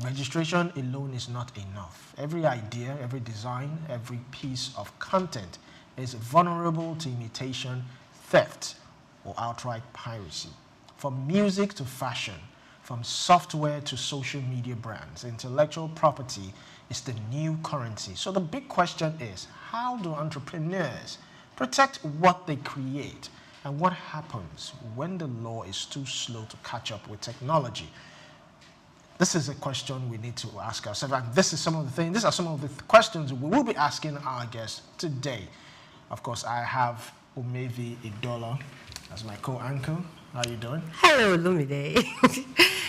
registration alone is not enough. Every idea, every design, every piece of content is vulnerable to imitation, theft, or outright piracy. From music to fashion, from software to social media brands, intellectual property is the new currency. So the big question is, how do entrepreneurs protect what they create? And what happens when the law is too slow to catch up with technology? This is a question we need to ask ourselves. And these are some of the questions we will be asking our guests today. Of course, I have Umevi Idola as my co-anchor. How are you doing? Hello, Lumide.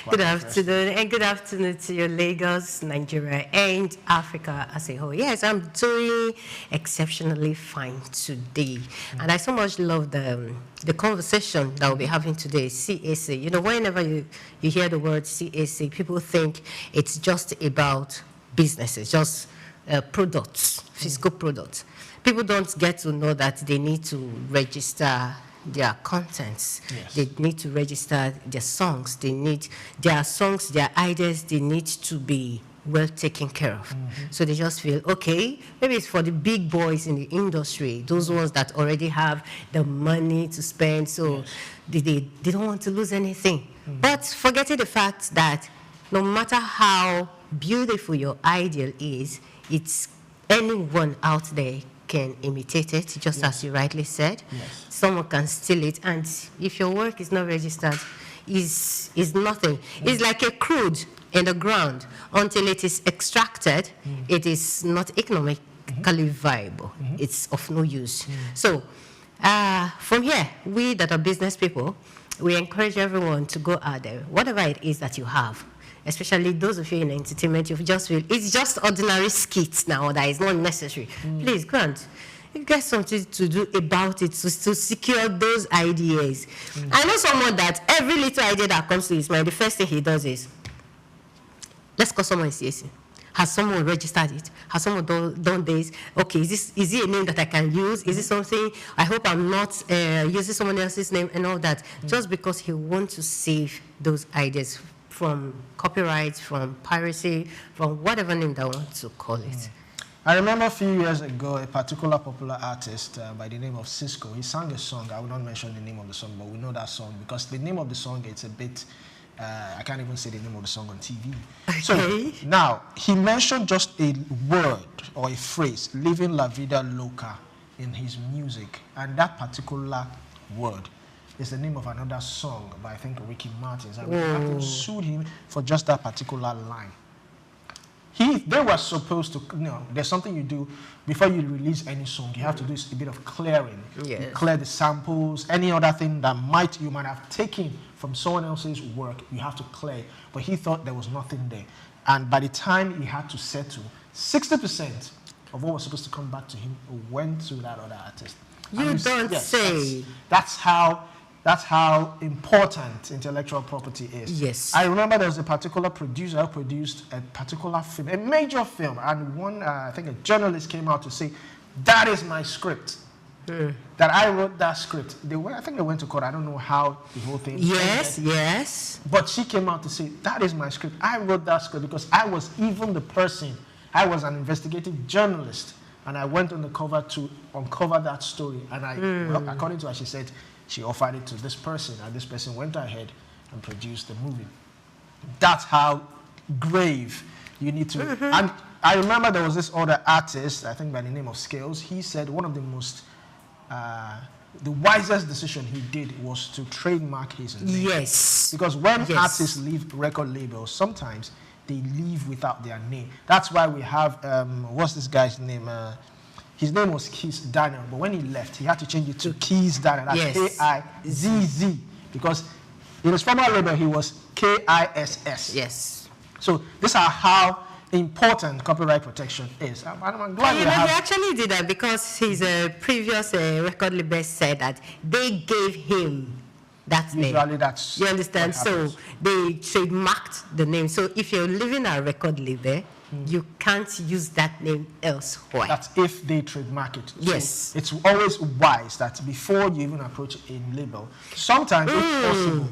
Good afternoon, and good afternoon to your Lagos, Nigeria, and Africa as a whole. Yes, I'm doing exceptionally fine today. And I so much love the conversation that we'll be having today, CAC. You know, whenever you hear the word CAC, people think it's just about businesses, just products, physical products. People don't get to know that they need to register their contents. Yes. They need to register their songs. They need their songs, their ideas, they need to be well taken care of. So they just feel, okay, maybe it's for the big boys in the industry, those ones that already have the money to spend, so they don't want to lose anything. But forgetting the fact that no matter how beautiful your ideal is, it's anyone out there can imitate it, just as you rightly said. Someone can steal it, and if your work is not registered, is nothing. It's like a crude in the ground. Until it is extracted, it is not economically viable. It's of no use. So from here, we that are business people, we encourage everyone to go out there, whatever it is that you have, especially those of you in entertainment, you just feel it's just ordinary skits now that is not necessary. Please, Grant, you get something to do about it to secure those ideas. I know someone that every little idea that comes to his mind, the first thing he does is, let's call someone CAC. Has someone registered it? Has someone done this? Okay, is it a name that I can use? Is it something, I hope I'm not using someone else's name and all that, just because he wants to save those ideas from copyright, from piracy, from whatever name they want to call it. I remember a few years ago, a particular popular artist by the name of Cisco, he sang a song. I will not mention the name of the song, but we know that song because the name of the song, it's a bit, I can't even say the name of the song on TV. Okay. So now, he mentioned just a word or a phrase, living la vida loca, in his music. And that particular word is the name of another song by, I think, Ricky Martin. And we sued him for just that particular line. They were supposed to, there's something you do before you release any song. You have to do a bit of clearing. Yes. You clear the samples, any other thing that you might have taken from someone else's work, you have to clear. But he thought there was nothing there. And by the time he had to settle, 60% of what was supposed to come back to him went to that other artist. You don't say. That's how important intellectual property is. Yes. I remember there was a particular producer who produced a particular film, a major film, and I think a journalist came out to say, that is my script. That I wrote that script. I think they went to court. I don't know how the whole thing ended. Yes. But she came out to say, that is my script. I wrote that script because I was even the person. I was an investigative journalist, and I went on the cover to uncover that story. And well, according to her, she said, she offered it to this person, and this person went ahead and produced the movie. That's how grave you need to. And I remember there was this other artist, I think by the name of Scales. He said one of the most, the wisest decision he did was to trademark his name. Yes. Because when artists leave record labels, sometimes they leave without their name. That's why we have, what's this guy's name? His name was Keith Daniel, but when he left, he had to change it to Keith Daniel. That's K-I-Z-Z. Because in his former label, he was K-I-S-S. Yes. So these are how important copyright protection is. I'm glad he actually did that because his previous record label said that they gave him that name. Usually that's you understand? So they trademarked the name. So if you're leaving a record label, you can't use that name elsewhere. That's if they trademark it. Yes. So it's always wise that before you even approach a label, sometimes if possible.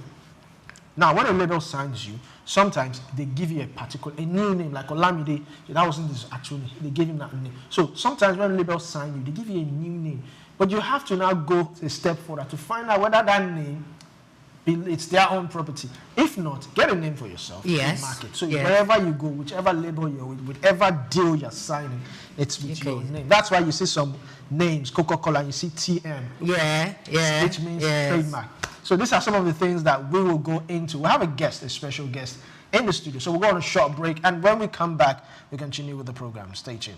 Now, when a label signs you, sometimes they give you a new name, like Olamide. That wasn't his actual name. They gave him that name. So sometimes when labels sign you, they give you a new name. But you have to now go a step further to find out whether that name, it's their own property. If not, get a name for yourself. Yes. Market. So wherever you go, whichever label you're with, whatever deal you're signing, it's with your name. That's why you see some names, Coca-Cola, and you see TM. Which means trademark. So these are some of the things that we will go into. We'll have a special guest in the studio. So we'll go on a short break. And when we come back, we continue with the program. Stay tuned.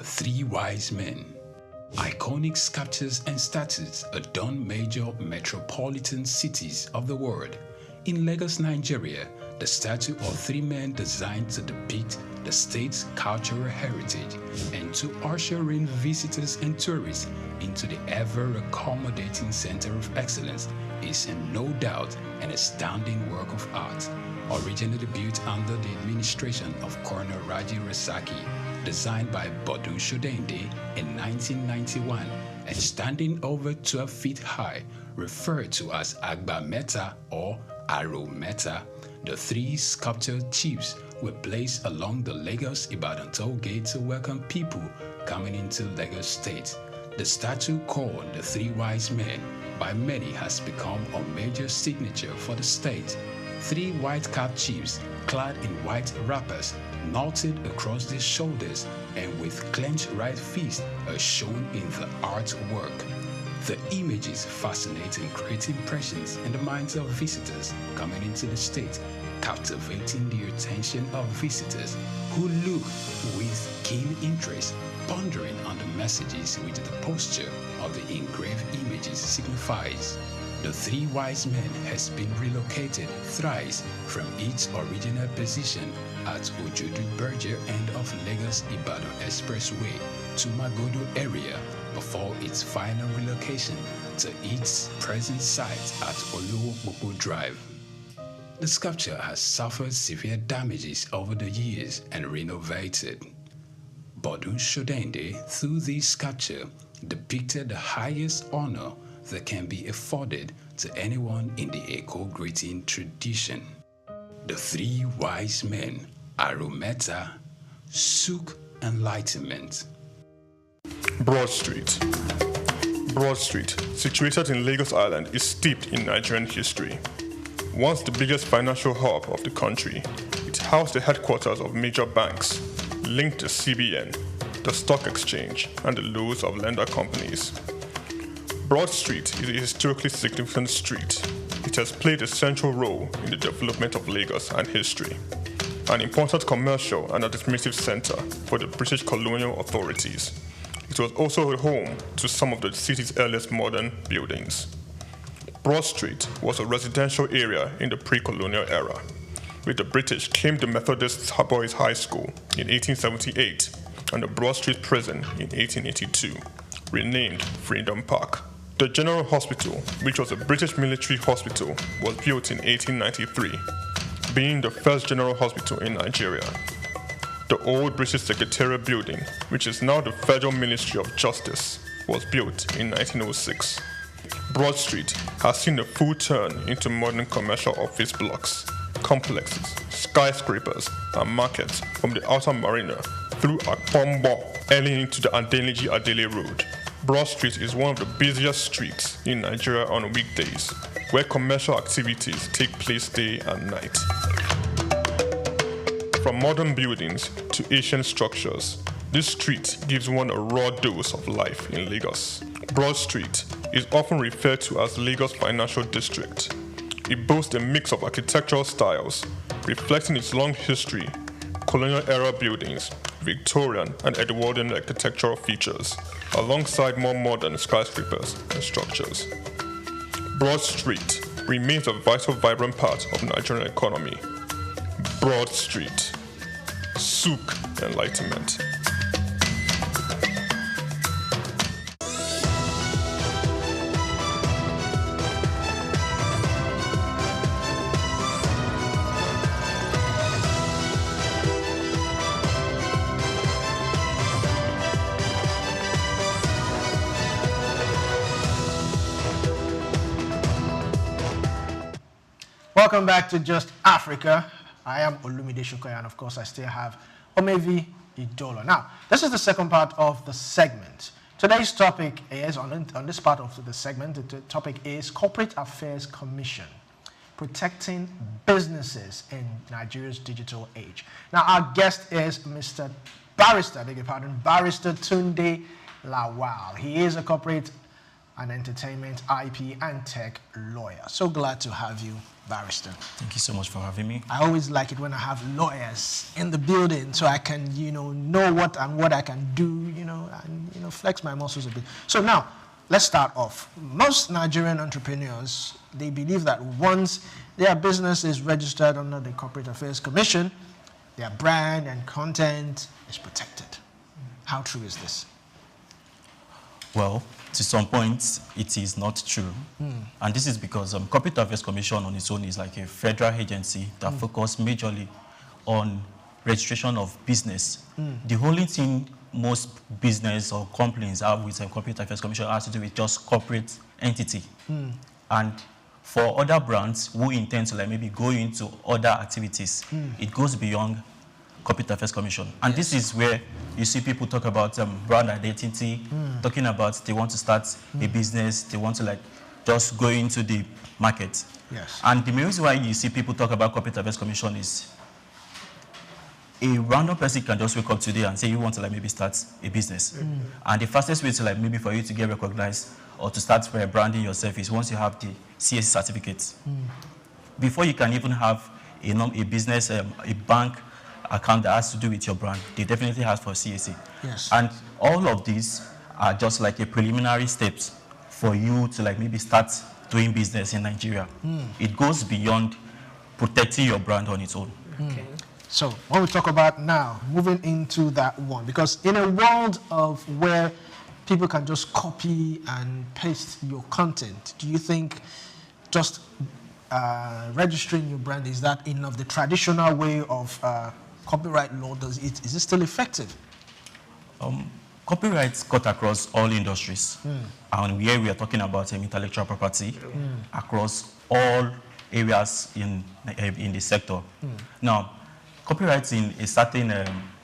Three Wise Men. Iconic sculptures and statues adorn major metropolitan cities of the world. In Lagos, Nigeria, the statue of three men designed to depict the state's cultural heritage and to usher in visitors and tourists into the ever-accommodating center of excellence is no doubt an astounding work of art. Originally built under the administration of Colonel Raji Rasaki, designed by Bodun Shodende in 1991 and standing over 12 feet high, referred to as Agba Meta or Aro Meta, the three sculptured chiefs were placed along the Lagos-Ibadan toll gate to welcome people coming into Lagos State. The statue called the Three Wise Men by many has become a major signature for the state. Three white-capped chiefs clad in white wrappers knotted across their shoulders and with clenched right fists are shown in the artwork. The images fascinate and create impressions in the minds of visitors coming into the state, captivating the attention of visitors who look with keen interest, pondering on the messages which the posture of the engraved images signifies. The Three Wise Men has been relocated thrice from its original position at Ojodu Berger end of Lagos-Ibadan Expressway to Magodo area before its final relocation to its present site at Oluwopopo Drive. The sculpture has suffered severe damages over the years and renovated. Bodun Shodende, through this sculpture, depicted the highest honor that can be afforded to anyone in the Eko greeting tradition. The Three Wise Men, Arometa, Souk Enlightenment. Broad Street. Broad Street, situated in Lagos Island, is steeped in Nigerian history. Once the biggest financial hub of the country, it housed the headquarters of major banks, linked to CBN, the stock exchange, and the loads of lender companies. Broad Street is a historically significant street. It has played a central role in the development of Lagos and history, an important commercial and administrative center for the British colonial authorities. It was also a home to some of the city's earliest modern buildings. Broad Street was a residential area in the pre-colonial era, where the British claimed the Methodist Boys High School in 1878 and the Broad Street Prison in 1882, renamed Freedom Park. The General Hospital, which was a British military hospital, was built in 1893, being the first general hospital in Nigeria. The old British Secretariat building, which is now the Federal Ministry of Justice, was built in 1906. Broad Street has seen a full turn into modern commercial office blocks, complexes, skyscrapers, and markets from the outer marina through Akpombo early into the Adeliji Adele Road. Broad Street is one of the busiest streets in Nigeria on weekdays, where commercial activities take place day and night. From modern buildings to ancient structures, this street gives one a raw dose of life in Lagos. Broad Street is often referred to as Lagos Financial District. It boasts a mix of architectural styles, reflecting its long history, colonial-era buildings, Victorian and Edwardian architectural features, alongside more modern skyscrapers and structures. Broad Street remains a vital, vibrant part of the Nigerian economy. Broad Street. Souk Enlightenment. Welcome back to Just Africa. I am Olumide Shokoya, and of course I still have Omevi Idola. Now, this is the second part of the segment. Today's topic is, on this part of the segment, the topic is Corporate Affairs Commission, protecting businesses in Nigeria's digital age. Now, our guest is Barrister Tunde Lawal. He is a corporate and entertainment, IP, and tech lawyer. So glad to have you, Barrister. Thank you so much for having me. I always like it when I have lawyers in the building so I can, know what I can do, and, flex my muscles a bit. So now, let's start off. Most Nigerian entrepreneurs, they believe that once their business is registered under the Corporate Affairs Commission, their brand and content is protected. How true is this? Well, to some points, it is not true. And this is because Corporate Affairs Commission on its own is like a federal agency that focuses majorly on registration of business. The only thing most business or companies have with Corporate Affairs Commission has to do with just corporate entity. And for other brands who intend to maybe go into other activities, it goes beyond Corporate Affairs Commission. And this is where you see people talk about brand identity, talking about they want to start a business, they want to just go into the market. Yes. And the main reason why you see people talk about Corporate Affairs Commission is a random person can just wake up today and say you want to maybe start a business. And the fastest way to maybe for you to get recognized or to start branding yourself is once you have the CAC certificate. Before you can even have a business, a bank account that has to do with your brand, they definitely ask for CAC. Yes. And all of these are just like a preliminary steps for you to maybe start doing business in Nigeria. It goes beyond protecting your brand on its own. Okay. So when we talk about now, moving into that one, because in a world of where people can just copy and paste your content, do you think just registering your brand, is that enough? The traditional way of copyright law, is it still effective? Copyrights cut across all industries. And here we are talking about intellectual property across all areas in the sector. Now, copyrights in a certain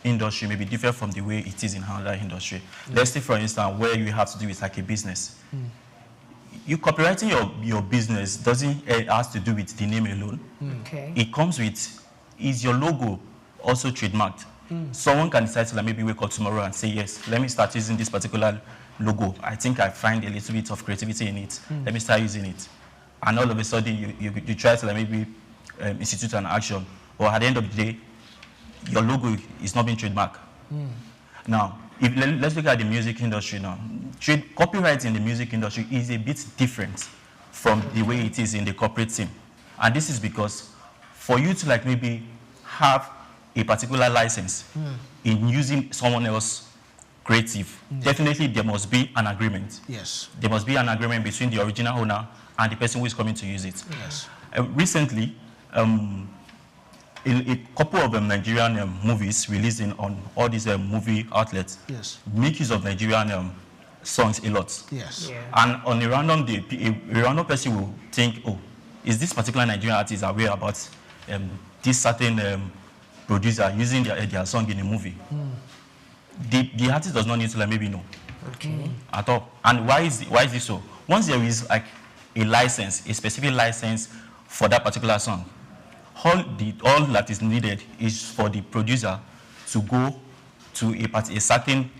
industry may be different from the way it is in another industry. Let's say, for instance, where you have to do with a business. you copywriting your business doesn't has to do with the name alone. Okay. It comes with, is your logo also trademarked? Someone can decide to like maybe wake up tomorrow and say, yes, let me start using this particular logo. I think I find a little bit of creativity in it. Let me start using it. And all of a sudden you try to like maybe institute an action, or at the end of the day, your logo is not being trademarked. Now, let's look at the music industry now. Copyright in the music industry is a bit different from the way it is in the corporate team. And this is because for you to like maybe have a particular license in using someone else's creative, definitely there must be an agreement. Yes. There must be an agreement between the original owner and the person who is coming to use it. Yes. Recently, a couple of Nigerian movies releasing on all these movie outlets make use of Nigerian songs a lot. Yes. Yeah. And on a random day, a random person will think, oh, is this particular Nigerian artist aware about this certain producer using their song in a movie? The artist does not need to like maybe know at all. And why is this so? Once there is like a license, a specific license for that particular song, all that is needed is for the producer to go to a certain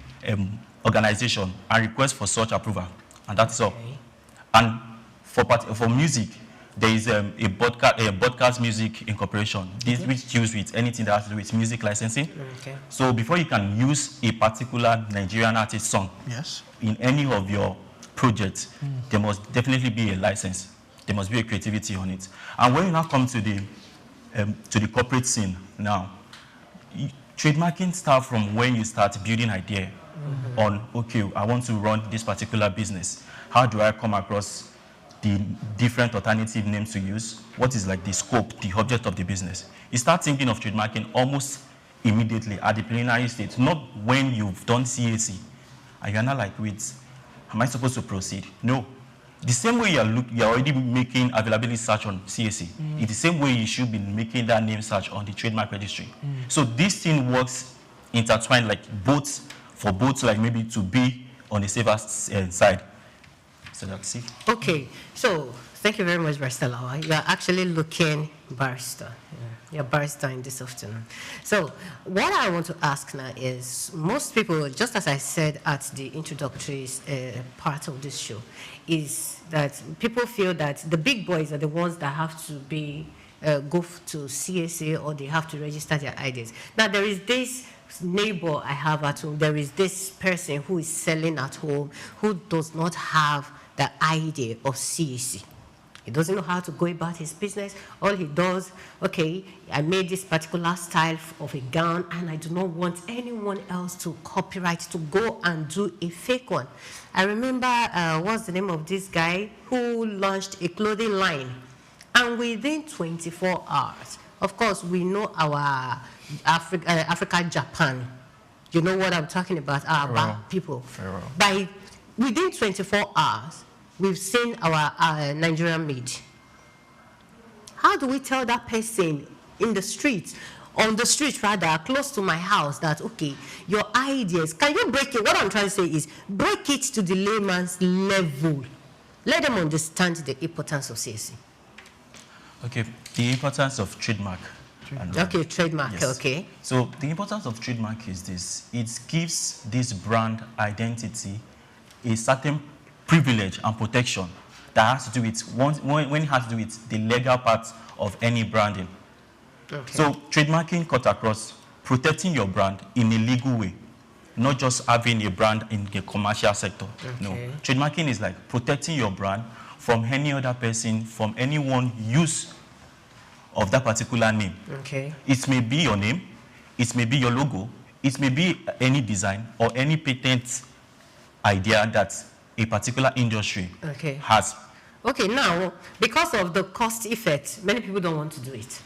organization and request for such approval, and that's all. And for music, there is a broadcast music incorporation, which deals with anything that has to do with music licensing. So before you can use a particular Nigerian artist song in any of your projects, there must definitely be a license. There must be a creativity on it. And when you now come to the corporate scene now, trademarking starts from when you start building idea on, okay, I want to run this particular business. How do I come across the different alternative names to use? What is like the scope, the object of the business? You start thinking of trademarking almost immediately at the preliminary stage, not when you've done CAC. And you're not like, wait, am I supposed to proceed? No. The same way you're already making availability search on CAC, it's the same way you should be making that name search on the trademark registry. So this thing works intertwined, like for both like maybe to be on the safer side. So that's it. Okay, so thank you very much, Barrister Lawa. You are actually looking barrister. You're barrister in this afternoon. So what I want to ask now is, most people, just as I said at the introductory part of this show, is that people feel that the big boys are the ones that have to be go to CSA, or they have to register their ideas. Now there is this neighbor I have at home, there is this person who is selling at home who does not have the idea of CAC. He doesn't know how to go about his business. All he does, okay, I made this particular style of a gown and I do not want anyone else to copyright, to go and do a fake one. I remember, what's the name of this guy who launched a clothing line, and within 24 hours, of course, we know our Africa, Japan. You know what I'm talking about, our people. Within 24 hours, we've seen our Nigerian made. How do we tell that person in the streets, on the street rather, close to my house, that, okay, your ideas, can you break it? What I'm trying to say is, break it to the layman's level. Let them understand the importance of CAC. Okay, the importance of trademark. Okay, trademark, yes. Okay. So the importance of trademark is this. It gives this brand identity a certain privilege and protection that has to do with, when it has to do with the legal part of any branding. Okay. So trademarking cut across protecting your brand in a legal way, not just having a brand in the commercial sector. Okay. No, trademarking is like protecting your brand from any other person, from anyone use of that particular name. Okay. It may be your name, it may be your logo, it may be any design or any patent idea that a particular industry has. Okay, now, because of the cost effect, many people don't want to do it.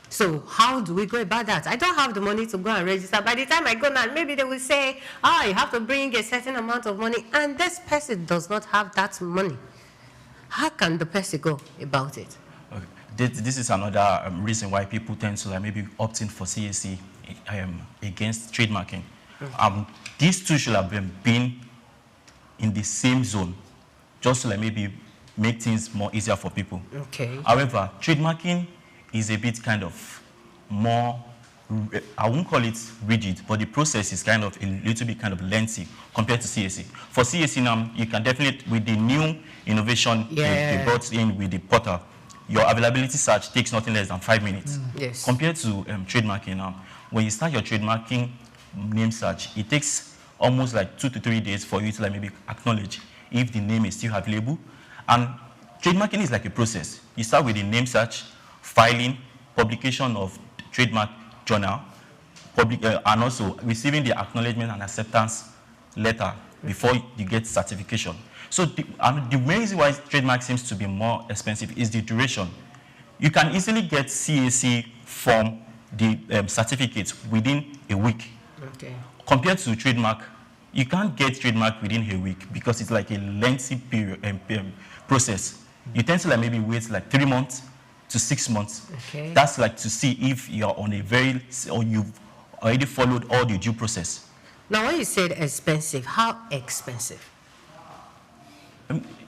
So how do we go about that? I don't have the money to go and register. By the time I go now, maybe they will say, you have to bring a certain amount of money, and this person does not have that money. How can the person go about it? Okay. This is another reason why people tend to maybe opt in for CAC against trademarking. These two should have been in the same zone just to like maybe make things more easier for people. Okay. However, trademarking is a bit kind of more, I won't call it rigid, but the process is kind of a little bit kind of lengthy compared to CAC. For CAC now, you can definitely, with the new innovation they brought in with the portal, your availability search takes nothing less than 5 minutes. Yes. Compared to trademarking now, when you start your trademarking name search, it takes almost like 2 to 3 days for you to like maybe acknowledge if the name is still available. And trademarking is like a process. You start with the name search, filing, publication of trademark journal, and also receiving the acknowledgement and acceptance letter before you get certification. So the main reason why trademark seems to be more expensive is the duration. You can easily get CAC from the certificate within a week. Okay. Compared to trademark, you can't get trademark within a week because it's like a lengthy period process. You tend to like maybe wait like 3 months to 6 months. Okay. That's like to see if you're on a or you've already followed all the due process. Now, when you said expensive, how expensive?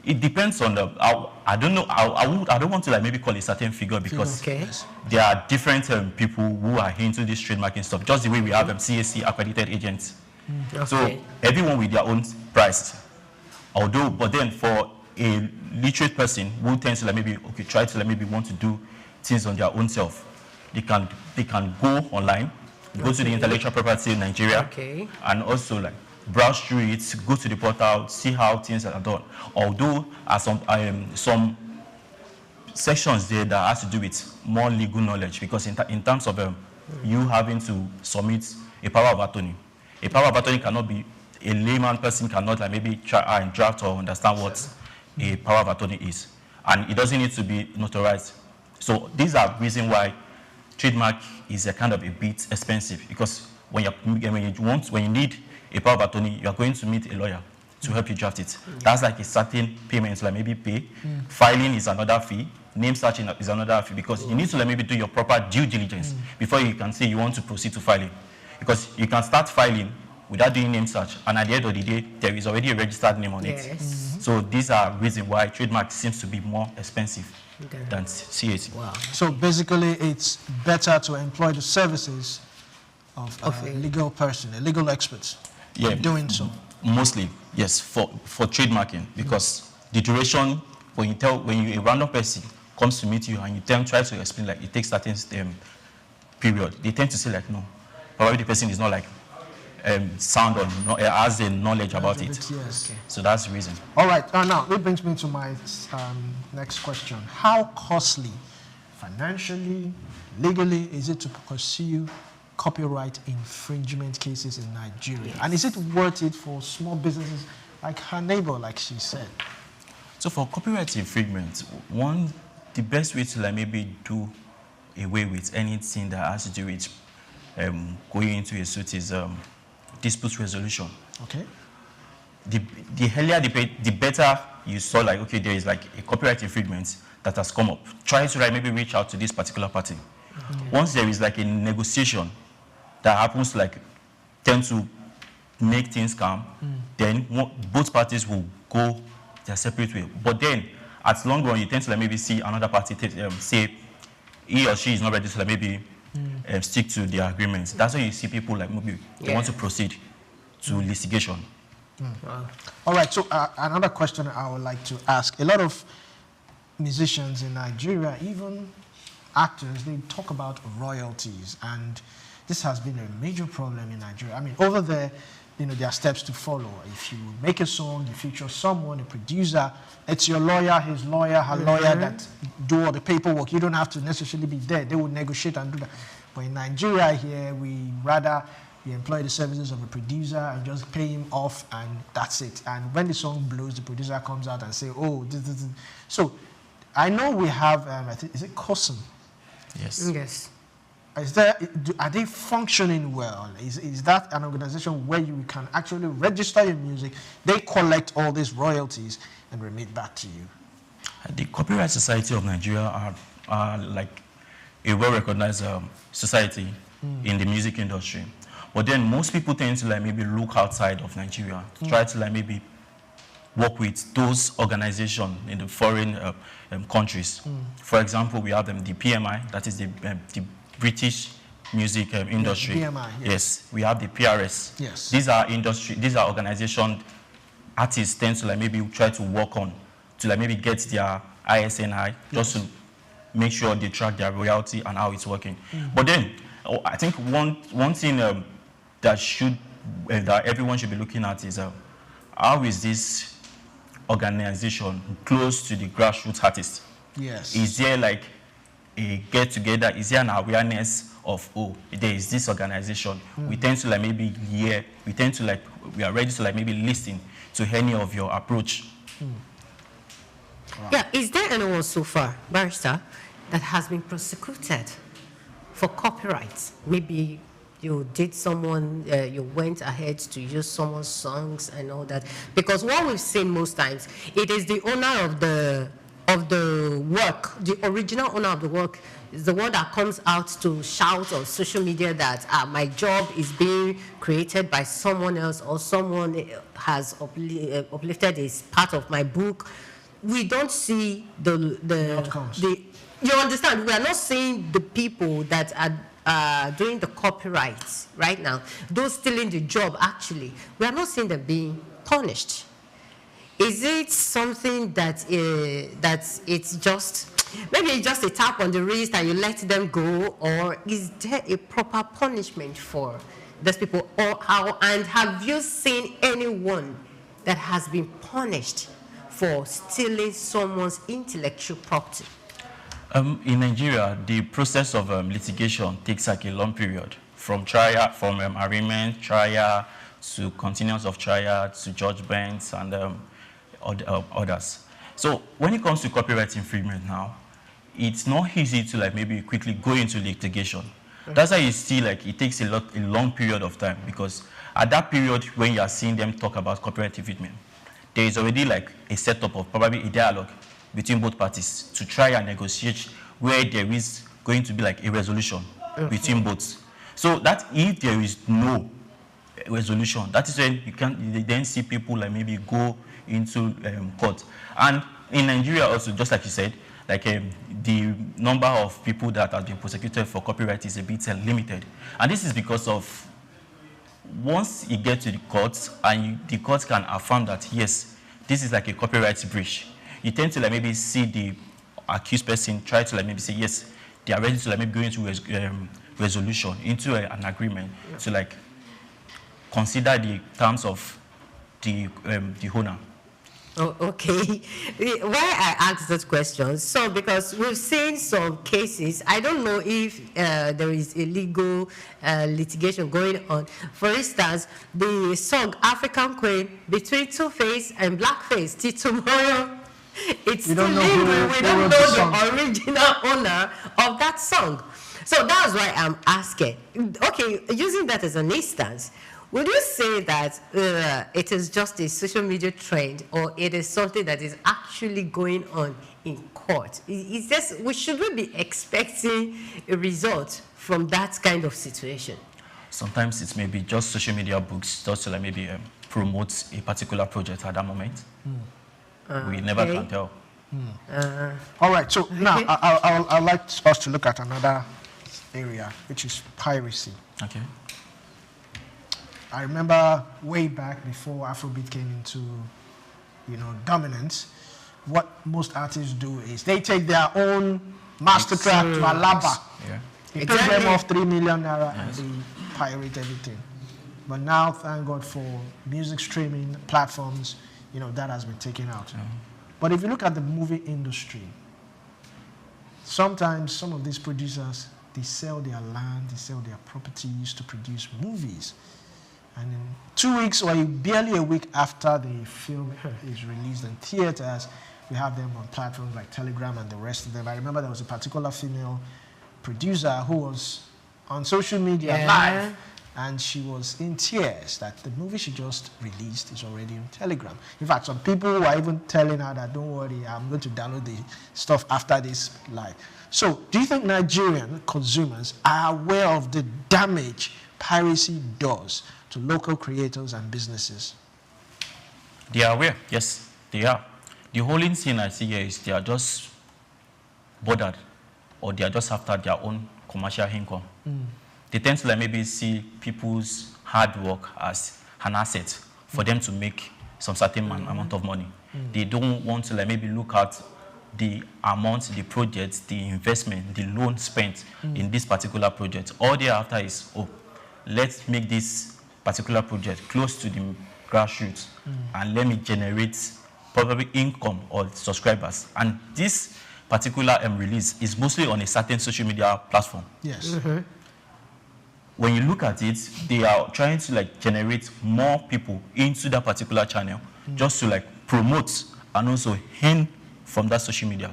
It depends on the. I don't know. I don't want to like maybe call a certain figure because there are different people who are into this trademarking stuff. Just the way we have CAC accredited agents. So everyone with their own price. Although, but then for a literate person who tends to like maybe try to like maybe want to do things on their own self, they can go online, go to the intellectual property in Nigeria, and also like browse through it, go to the portal, see how things are done. Although some sections there that has to do with more legal knowledge, because in terms of you having to submit a power of attorney. A power of attorney cannot be, a layman person cannot like maybe try and draft or understand what a power of attorney is. And it doesn't need to be notarized. So these are reasons why trademark is a kind of a bit expensive, because when you need a power of attorney, you are going to meet a lawyer to help you draft it. That's like a certain payment, like maybe pay. Filing is another fee. Name searching is another fee, because you need to like maybe do your proper due diligence before you can say you want to proceed to filing. Because you can start filing without doing name search, and at the end of the day, there is already a registered name on it. So these are reasons why trademark seems to be more expensive than CAC. Wow. So basically, it's better to employ the services of a legal person, a legal expert. Yeah, doing so. Mostly, yes, for trademarking, because the duration, when a random person comes to meet you and you try to explain, like it takes certain period, they tend to say like, no, probably the person is not like sound or has the knowledge about it. Yes. Okay. So that's the reason. All right. Now, that brings me to my next question. How costly, financially, legally, is it to pursue copyright infringement cases in Nigeria? And is it worth it for small businesses like her neighbor, like she said? So for copyright infringement, the best way to like maybe do away with anything that has to do with going into a suit is dispute resolution. Okay. The earlier the better you saw like, okay, there is like a copyright infringement that has come up. Try to like maybe reach out to this particular party. Once there is like a negotiation that happens to like tend to make things calm, then both parties will go their separate way. But then at long run, you tend to like maybe see another party say he or she is not ready to like maybe stick to their agreements. That's why you see people like maybe they want to proceed to litigation. Wow. All right, so another question I would like to ask. A lot of musicians in Nigeria, even actors, they talk about royalties, and this has been a major problem in Nigeria. I mean, over there, there are steps to follow. If you make a song, you feature someone, a producer, it's your lawyer, his lawyer, her lawyer that do all the paperwork. You don't have to necessarily be there. They will negotiate and do that. But in Nigeria here, we employ the services of a producer and just pay him off, and that's it. And when the song blows, the producer comes out and say, oh, this. So I know we have, I think, is it COSM? Yes. Yes. Are they functioning well? Is that an organization where you can actually register your music, they collect all these royalties and remit back to you? The Copyright Society of Nigeria are like a well-recognized society in the music industry. But then most people tend to like maybe look outside of Nigeria, try to like maybe work with those organizations in the foreign countries. For example, we have the PMI, that is the British music industry. Yeah, PMI, yes. We have the PRS. Yes. These are organizations artists tend to like maybe try to work on to like maybe get their ISNI just to make sure they track their royalty and how it's working. But then I think one thing that everyone should be looking at is how is this organization close to the grassroots artists? Yes. Is there like a get together? Is there an awareness of, oh, there is this organization? We tend to like maybe we are ready to like maybe listen to any of your approach. Yeah, is there anyone so far, Barrister, that has been prosecuted for copyright? Maybe you did you went ahead to use someone's songs and all that. Because what we've seen most times, it is the owner of the work, the original owner of the work, is the one that comes out to shout on social media that my job is being created by someone else, or someone has uplifted is part of my book. We don't see the outcomes. You understand? We are not seeing the people that are doing the copyrights right now, those stealing the job. Actually, we are not seeing them being punished. Is it something that it's just maybe just a tap on the wrist and you let them go, or is there a proper punishment for those people? And have you seen anyone that has been punished for stealing someone's intellectual property? In Nigeria, the process of litigation takes like a long period, from arraignment, trial, to continuance of trial, to judgments, and others. So when it comes to copyright infringement now, it's not easy to like maybe quickly go into litigation. That's why you see like it takes a long period of time, because at that period when you are seeing them talk about copyright infringement, there is already like a setup of probably a dialogue between both parties to try and negotiate where there is going to be like a resolution between both. So that if there is no resolution, that is when you then see people like maybe go into court. And in Nigeria also, just like you said, like the number of people that have been prosecuted for copyright is a bit limited. And this is because of once you get to the courts and the courts can affirm that, yes, this is like a copyright breach, you tend to like maybe see the accused person try to like maybe say, yes, they are ready to like maybe go into resolution, into an agreement to like consider the terms of the owner. Oh, okay. Why I asked those questions? So because we've seen some cases, I don't know if there is illegal litigation going on. For instance, the song African Queen between Two-Face and Blackface, till tomorrow, it's still legal. We don't know the original owner of that song. So that's why I'm asking. Okay, using that as an instance, would you say that it is just a social media trend, or it is something that is actually going on in court? Should we be expecting a result from that kind of situation? Sometimes it's maybe just social media books just to like maybe promote a particular project at that moment. We never can tell. All right, so now I'd like us to look at another area, which is piracy. Okay. I remember way back before Afrobeat came into, dominance, what most artists do is they take their own master track to Alaba. Yeah. They pay them off 3 million naira and they pirate everything. But now, thank God for music streaming platforms, that has been taken out. But if you look at the movie industry, sometimes some of these producers, they sell their land, they sell their properties to produce movies. And in 2 weeks or barely a week after the film is released in theaters, we have them on platforms like Telegram and the rest of them. I remember there was a particular female producer who was on social media live, and she was in tears that the movie she just released is already on Telegram. In fact, some people were even telling her that, don't worry, I'm going to download the stuff after this live. So, do you think Nigerian consumers are aware of the damage piracy does to local creators and businesses? They are aware, yes, they are. The only thing I see here is they are just bothered, or they are just after their own commercial income. They tend to like maybe see people's hard work as an asset for them to make some certain amount of money. They don't want to like maybe look at the amount, the project, the investment, the loan spent in this particular project. All they are after is, oh, let's make this particular project close to the grassroots and let me generate probably income or subscribers. And this particular release is mostly on a certain social media platform. Yes. When you look at it, they are trying to like generate more people into that particular channel just to like promote and also earn from that social media.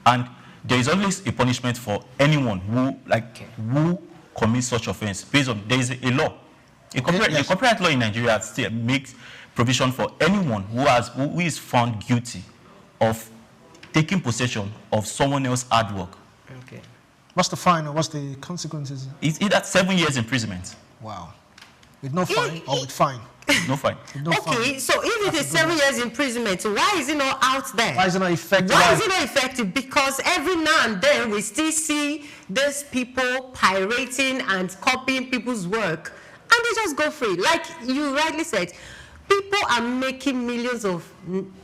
And there is always a punishment for anyone who commits such offense based on, there is a law. The copyright law in Nigeria still makes provision for anyone who is found guilty of taking possession of someone else's artwork. Okay. What's the fine or what's the consequences? It's either 7 years imprisonment. Wow. With no fine or with fine? No fine. No okay, fine. so if it is 7 years imprisonment, why is it not out there? Why is it not effective? Why is it not effective? Because every now and then we still see these people pirating and copying people's work, and they just go free. Like you rightly said, people are making millions of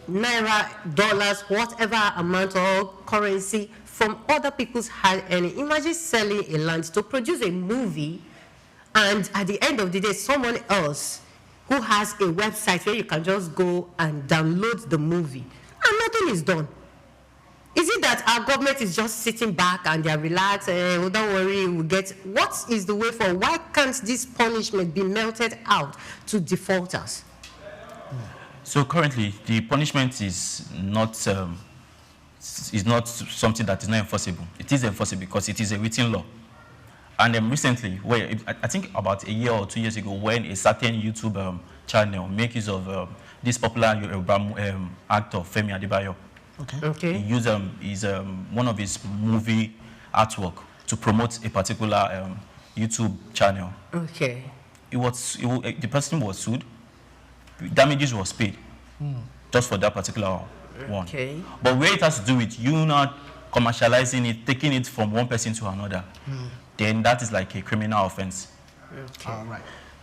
naira, dollars, whatever amount of currency from other people's hard earning. Imagine selling a land to produce a movie, and at the end of the day, someone else who has a website where you can just go and download the movie, and nothing is done. Is it that our government is just sitting back and they're relaxed, don't worry, we'll get... What is the way forward? Why can't this punishment be melted out to defaulters? So currently, the punishment is not something that is not enforceable. It is enforceable because it is a written law. And recently, I think about a year or 2 years ago, when a certain YouTube channel make use of this popular Yoruba actor, Femi Adebayo, he used one of his movie artwork to promote a particular YouTube channel. Okay. The person was sued. Damages was paid just for that particular one. Okay. But where it has to do with you not commercializing it, taking it from one person to another, then that is like a criminal offense. Okay.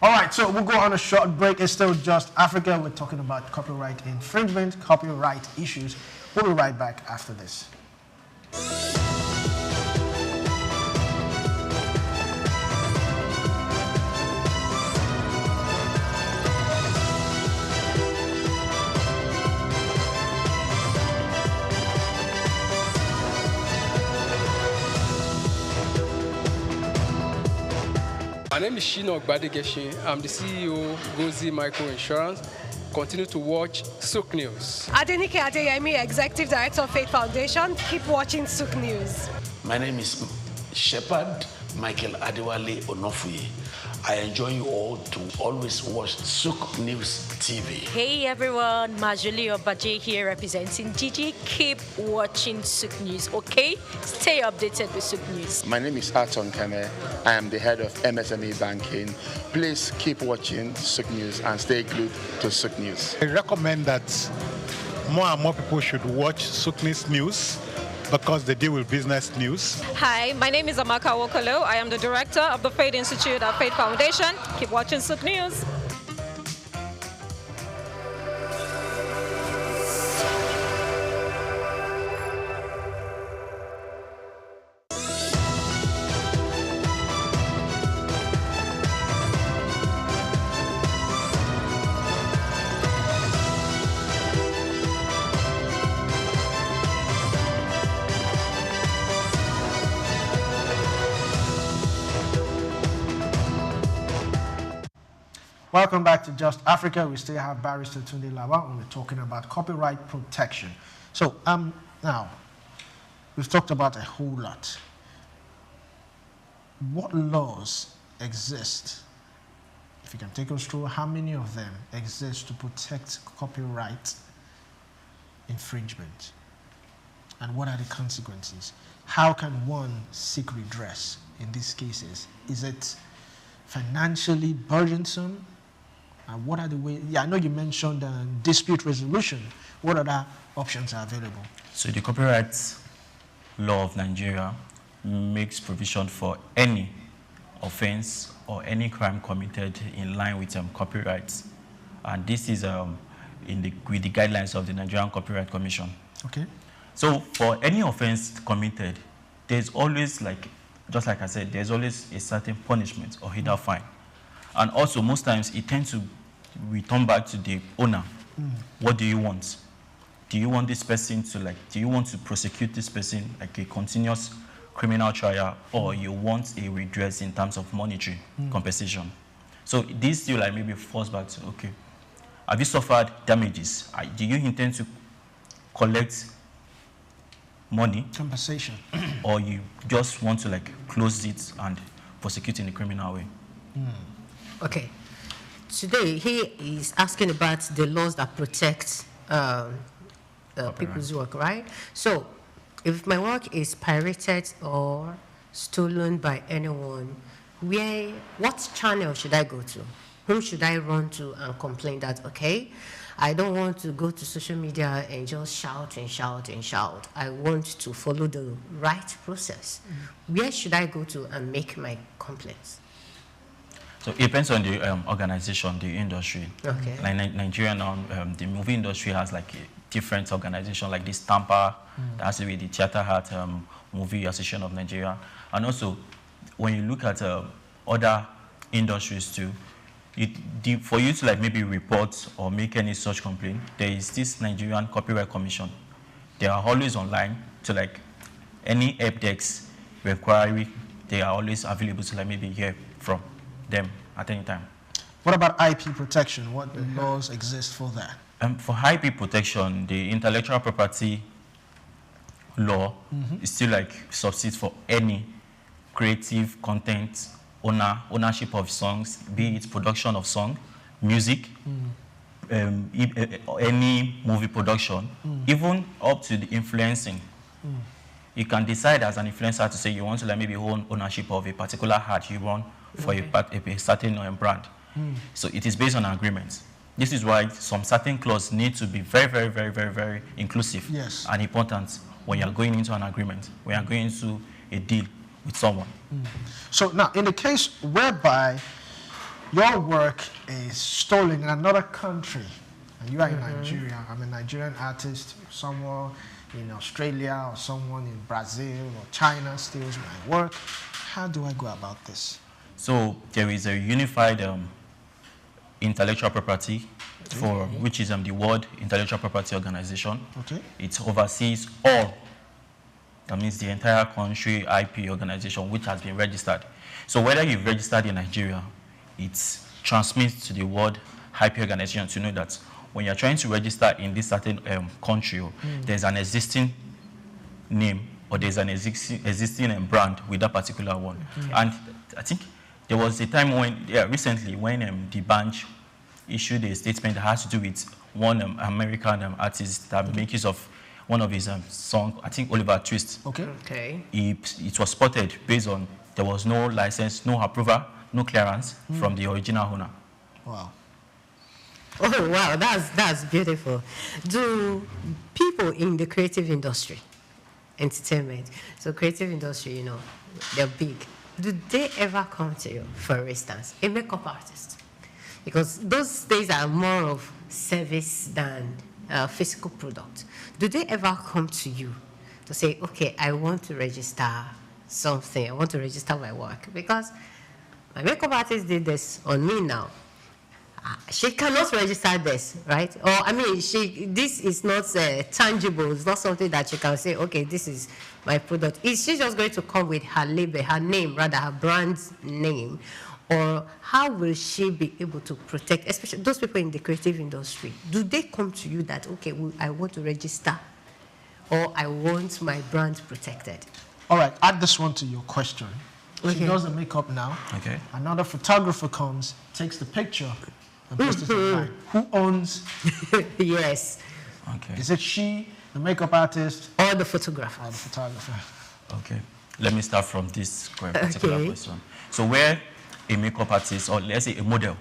All right, so we'll go on a short break. It's still Just Africa. We're talking about copyright infringement, copyright issues. We'll be right back after this. My name is Shino Ogbadegeshin. I'm the CEO of Gozi Micro Insurance. Continue to watch Souqnews. Adenike Adeyemi, Executive Director of Faith Foundation. Keep watching Souqnews. My name is Shepherd Michael Adewale Onofuye. I enjoy you all to always watch Souqnews TV. Hey everyone, Majuli Obaje here representing Gigi. Keep watching Souqnews, okay? Stay updated with Souqnews. My name is Aton Keme. I am the head of MSME banking. Please keep watching Souqnews and stay glued to Souqnews. I recommend that more and more people should watch Souqnews News because they deal with business news. Hi, my name is Amaka Wokolo. I am the director of the Faith Institute at Faith Foundation. Keep watching Souqnews. Welcome back to Just Africa. We still have Barrister Tunde Lawa, and we're talking about copyright protection. So now, we've talked about a whole lot. What laws exist? If you can take us through, how many of them exist to protect copyright infringement? And what are the consequences? How can one seek redress in these cases? Is it financially burdensome? What are the ways? Yeah, I know you mentioned dispute resolution. What other options are available? So the copyright law of Nigeria makes provision for any offense or any crime committed in line with copyright, and this is with the guidelines of the Nigerian Copyright Commission. Okay. So for any offense committed, there's always, just like I said, there's always a certain punishment or either fine, and also most times it tends to return back to the owner. What do you want? Do you want this person to do you want to prosecute this person like a continuous criminal trial, or you want a redress in terms of monetary compensation? So this still maybe falls back to, okay, have you suffered damages? Do you intend to collect money? Compensation. Or you just want to close it and prosecute in a criminal way? Okay. Today he is asking about the laws that protect people's work, right? So if my work is pirated or stolen by anyone, what channel should I go to? Whom should I run to and complain that, okay, I don't want to go to social media and just shout and shout and shout. I want to follow the right process. Where should I go to and make my complaints? So it depends on the organization, the industry. Okay. Like Nigeria now, the movie industry has a different organization, like this TAMPA, that has to be the Theatre Art Movie Association of Nigeria. And also, when you look at other industries too, for you to maybe report or make any such complaint, there is this Nigerian Copyright Commission. They are always online to any helpdesk inquiry. They are always available to maybe hear from them at any time. What about IP protection? What laws exist for that? For IP protection, the intellectual property law is still subsists for any creative content ownership of songs, be it production of song, music, any movie production, even up to the influencing. You can decide as an influencer to say you want to maybe own ownership of a particular art you run for a certain brand. So it is based on agreements. This is why some certain clauses need to be very, very, very, very, very inclusive and important when you are going into an agreement, when you are going into a deal with someone. So now, in the case whereby your work is stolen in another country, and you are in Nigeria, I'm a Nigerian artist, someone in Australia or someone in Brazil or China steals my work, how do I go about this? So there is a unified intellectual property, which is the World Intellectual Property Organization. Okay. It oversees all. That means the entire country IP organization which has been registered. So whether you've registered in Nigeria, it transmits to the World IP organization to know that when you're trying to register in this certain country, there's an existing name or there's an existing brand with that particular one. And I think there was a time when, recently, when the bench issued a statement that has to do with one American artist that makes use of one of his songs, I think Oliver Twist. Okay. It was spotted based on there was no license, no approval, no clearance from the original owner. Wow. Oh, wow, that's beautiful. Do people in the creative industry, entertainment, so creative industry, they're big. Do they ever come to you, for instance, a makeup artist? Because those days are more of service than physical product. Do they ever come to you to say, okay, I want to register something, I want to register my work? Because my makeup artist did this on me now. She cannot register this, right? Or, I mean, this is not tangible. It's not something that she can say, okay, this is my product. Is she just going to come with her label, her name, rather, her brand's name? Or how will she be able to protect, especially those people in the creative industry? Do they come to you that, okay, I want to register, or I want my brand protected? All right, add this one to your question. Okay. She does the makeup now. Okay. Another photographer comes, takes the picture, and posts it online. Who owns? Yes. Okay. Is it she, the makeup artist, or the photographer? Or the photographer. Okay. Let me start from this particular question. So where a makeup artist, or let's say a model,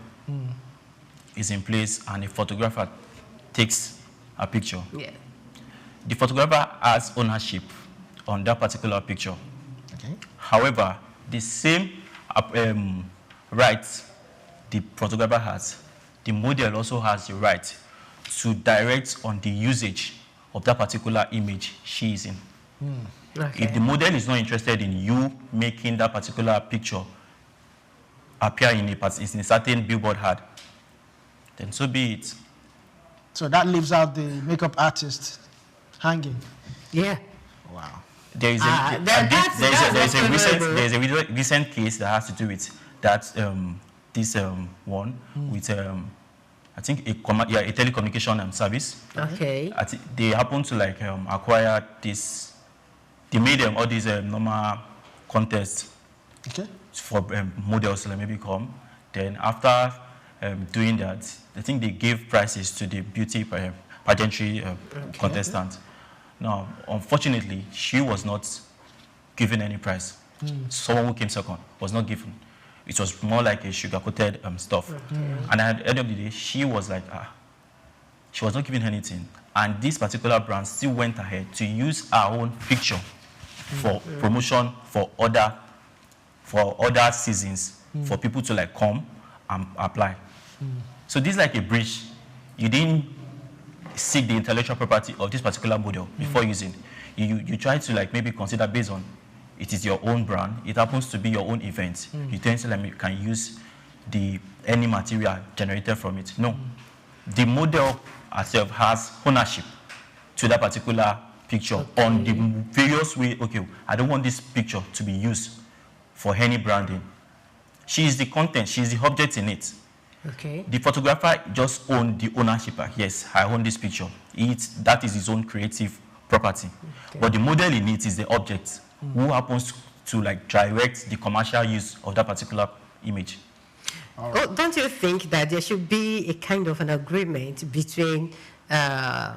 is in place and a photographer takes a picture, yeah, the photographer has ownership on that particular picture. Okay. However, the same rights the photographer has, the model also has the right to direct on the usage of that particular image she is in. Okay. If the model is not interested in you making that particular picture appear in a certain billboard ad, then so be it. So that leaves out the makeup artist hanging. Yeah. Wow. There is a recent case that has to do with that this one with I think a telecommunication service. Okay. They happen to like acquire this. They made all these normal contests for models to like, maybe come. Then after doing that, I think they gave prizes to the beauty pageantry contestant. Now, unfortunately, she was not given any prize. Someone who came second was not given. It was more like a sugar-coated stuff. And at the end of the day, she was like, she was not given anything. And this particular brand still went ahead to use her own picture for promotion for other seasons, for people to like come and apply. So this is like a breach. You didn't seek the intellectual property of this particular model before using. You try to like maybe consider based on it is your own brand, it happens to be your own event. You tend to like can use any material generated from it. No. The model itself has ownership to that particular picture on the various way. Okay, I don't want this picture to be used for any branding. She is the content, she is the object in it. Okay. The photographer just owns the ownership. Yes, I own this picture. That is his own creative property. Okay. But the model in it is the object who happens to like direct the commercial use of that particular image. Oh, don't you think that there should be a kind of an agreement between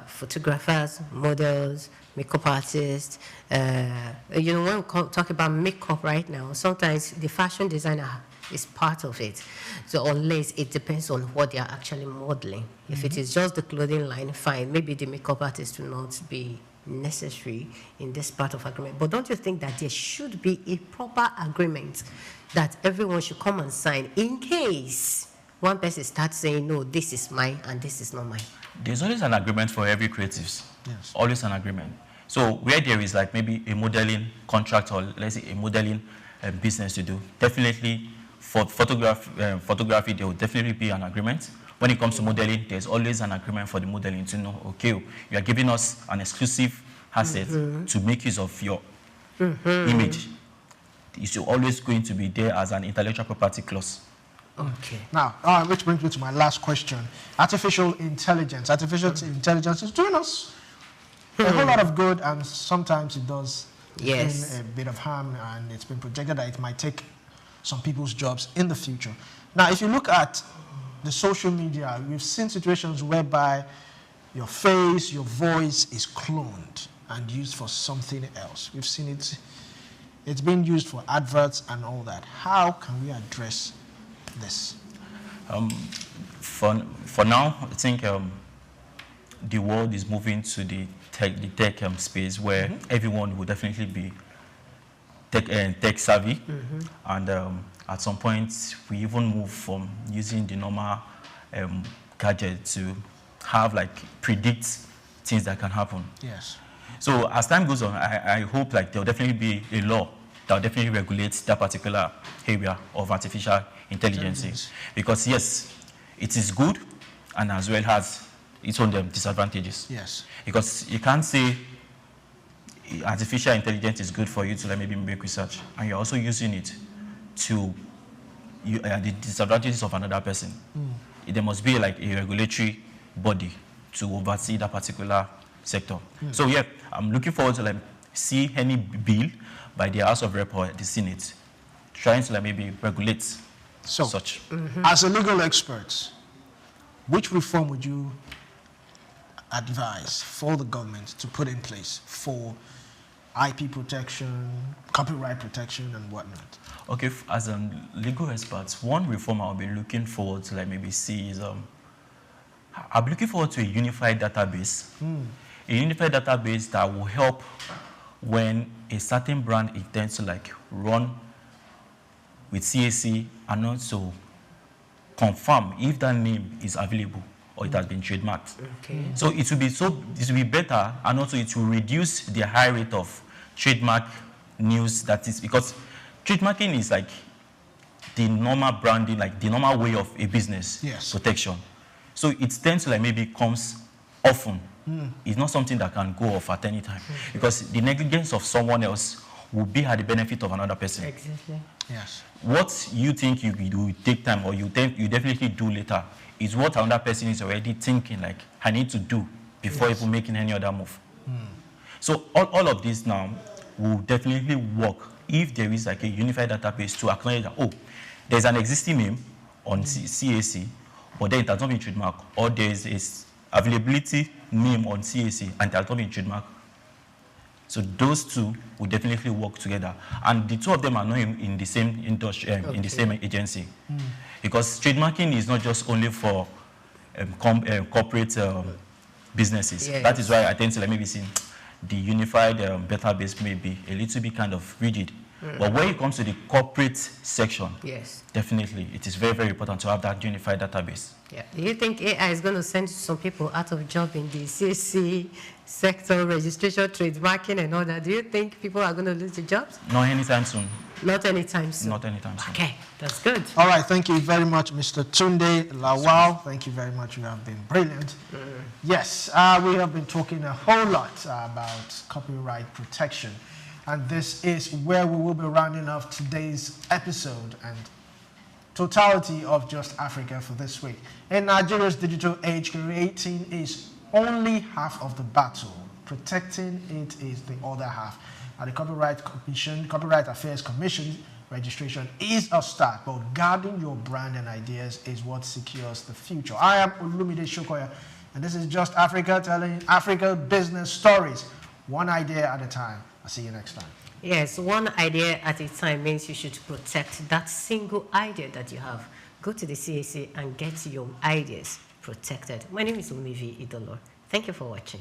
photographers, models, makeup artists? You know, when we talk about makeup right now, sometimes the fashion designer is part of it. So unless it depends on what they are actually modeling. If it is just the clothing line, fine. Maybe the makeup artist will not be necessary in this part of agreement. But don't you think that there should be a proper agreement that everyone should come and sign in case one person starts saying, no, this is mine and this is not mine? There's always an agreement for every creatives. Yes. Always an agreement. So where there is like maybe a modeling contract or let's say a modeling business to do, definitely for photography, there will definitely be an agreement. When it comes to modeling, there's always an agreement for the modeling to know, okay, you are giving us an exclusive asset to make use of your image. It's always going to be there as an intellectual property clause. Okay. Now, which brings me to my last question. Artificial intelligence. Artificial intelligence is doing us a whole lot of good, and sometimes it does a bit of harm, and it's been projected that it might take some people's jobs in the future. Now, if you look at the social media, we've seen situations whereby your face, your voice is cloned and used for something else. We've seen it. It's been used for adverts and all that. How can we address this? For now, I think the world is moving to the tech space where everyone will definitely be tech savvy, and at some point we even move from using the normal gadget to have like predict things that can happen. Yes. So as time goes on, I hope like there will definitely be a law that will definitely regulate that particular area of artificial intelligence. Because yes, it is good, and as well as its own disadvantages. Yes. Because you can't say artificial intelligence is good for you to like maybe make research, and you're also using it to the disadvantages of another person. There must be like a regulatory body to oversee that particular sector. So yeah, I'm looking forward to like see any bill by the House of Rep or the Senate trying to like maybe regulate such. As a legal expert, which reform would you advise for the government to put in place for IP protection, copyright protection, and whatnot? Okay, as a legal expert, one reform I'll be looking forward to like maybe see is I'm looking forward to a unified database. A unified database that will help when a certain brand intends to like run with CAC and also confirm if that name is available or it has been trademarked. Okay. So it will be better, and also it will reduce the high rate of trademark news that is, because trademarking is like the normal branding, like the normal way of a business protection. So it tends to like maybe comes often. It's not something that can go off at any time, because the negligence of someone else will be at the benefit of another person. Exactly. Yes. What you think you do take time, or you definitely do later, is what another person is already thinking, like, I need to do before even making any other move. So all of this now will definitely work if there is like a unified database to acknowledge that, oh, there's an existing name on CAC, but then it has not been trademarked, or there is a availability name on CAC and it has not been trademarked. So those two will definitely work together, and the two of them are not in the same industry, in the same agency, because trademarking is not just only for corporate businesses. Yes. That is why I tend to like maybe see the unified database may be a little bit kind of rigid. But when it comes to the corporate section, definitely it is very, very important to have that unified database. Yeah. Do you think AI is going to send some people out of job in the CAC sector, registration, trademarking, and all that? Do you think people are going to lose their jobs? Not anytime soon. Not anytime soon. Not anytime soon. Okay, that's good. All right, thank you very much, Mr. Tunde Lawal. Thank you very much. You have been brilliant. Yes, we have been talking a whole lot about copyright protection. And this is where we will be rounding off today's episode and totality of Just Africa for this week. In Nigeria's digital age, creating is only half of the battle. Protecting it is the other half. At the Copyright Affairs Commission, registration is a start, but guarding your brand and ideas is what secures the future. I am Olumide Shokoya, and this is Just Africa, telling Africa business stories, one idea at a time. I'll see you next time. Yes, one idea at a time means you should protect that single idea that you have. Go to the CAC and get your ideas protected. My name is Umivi Idolo. Thank you for watching.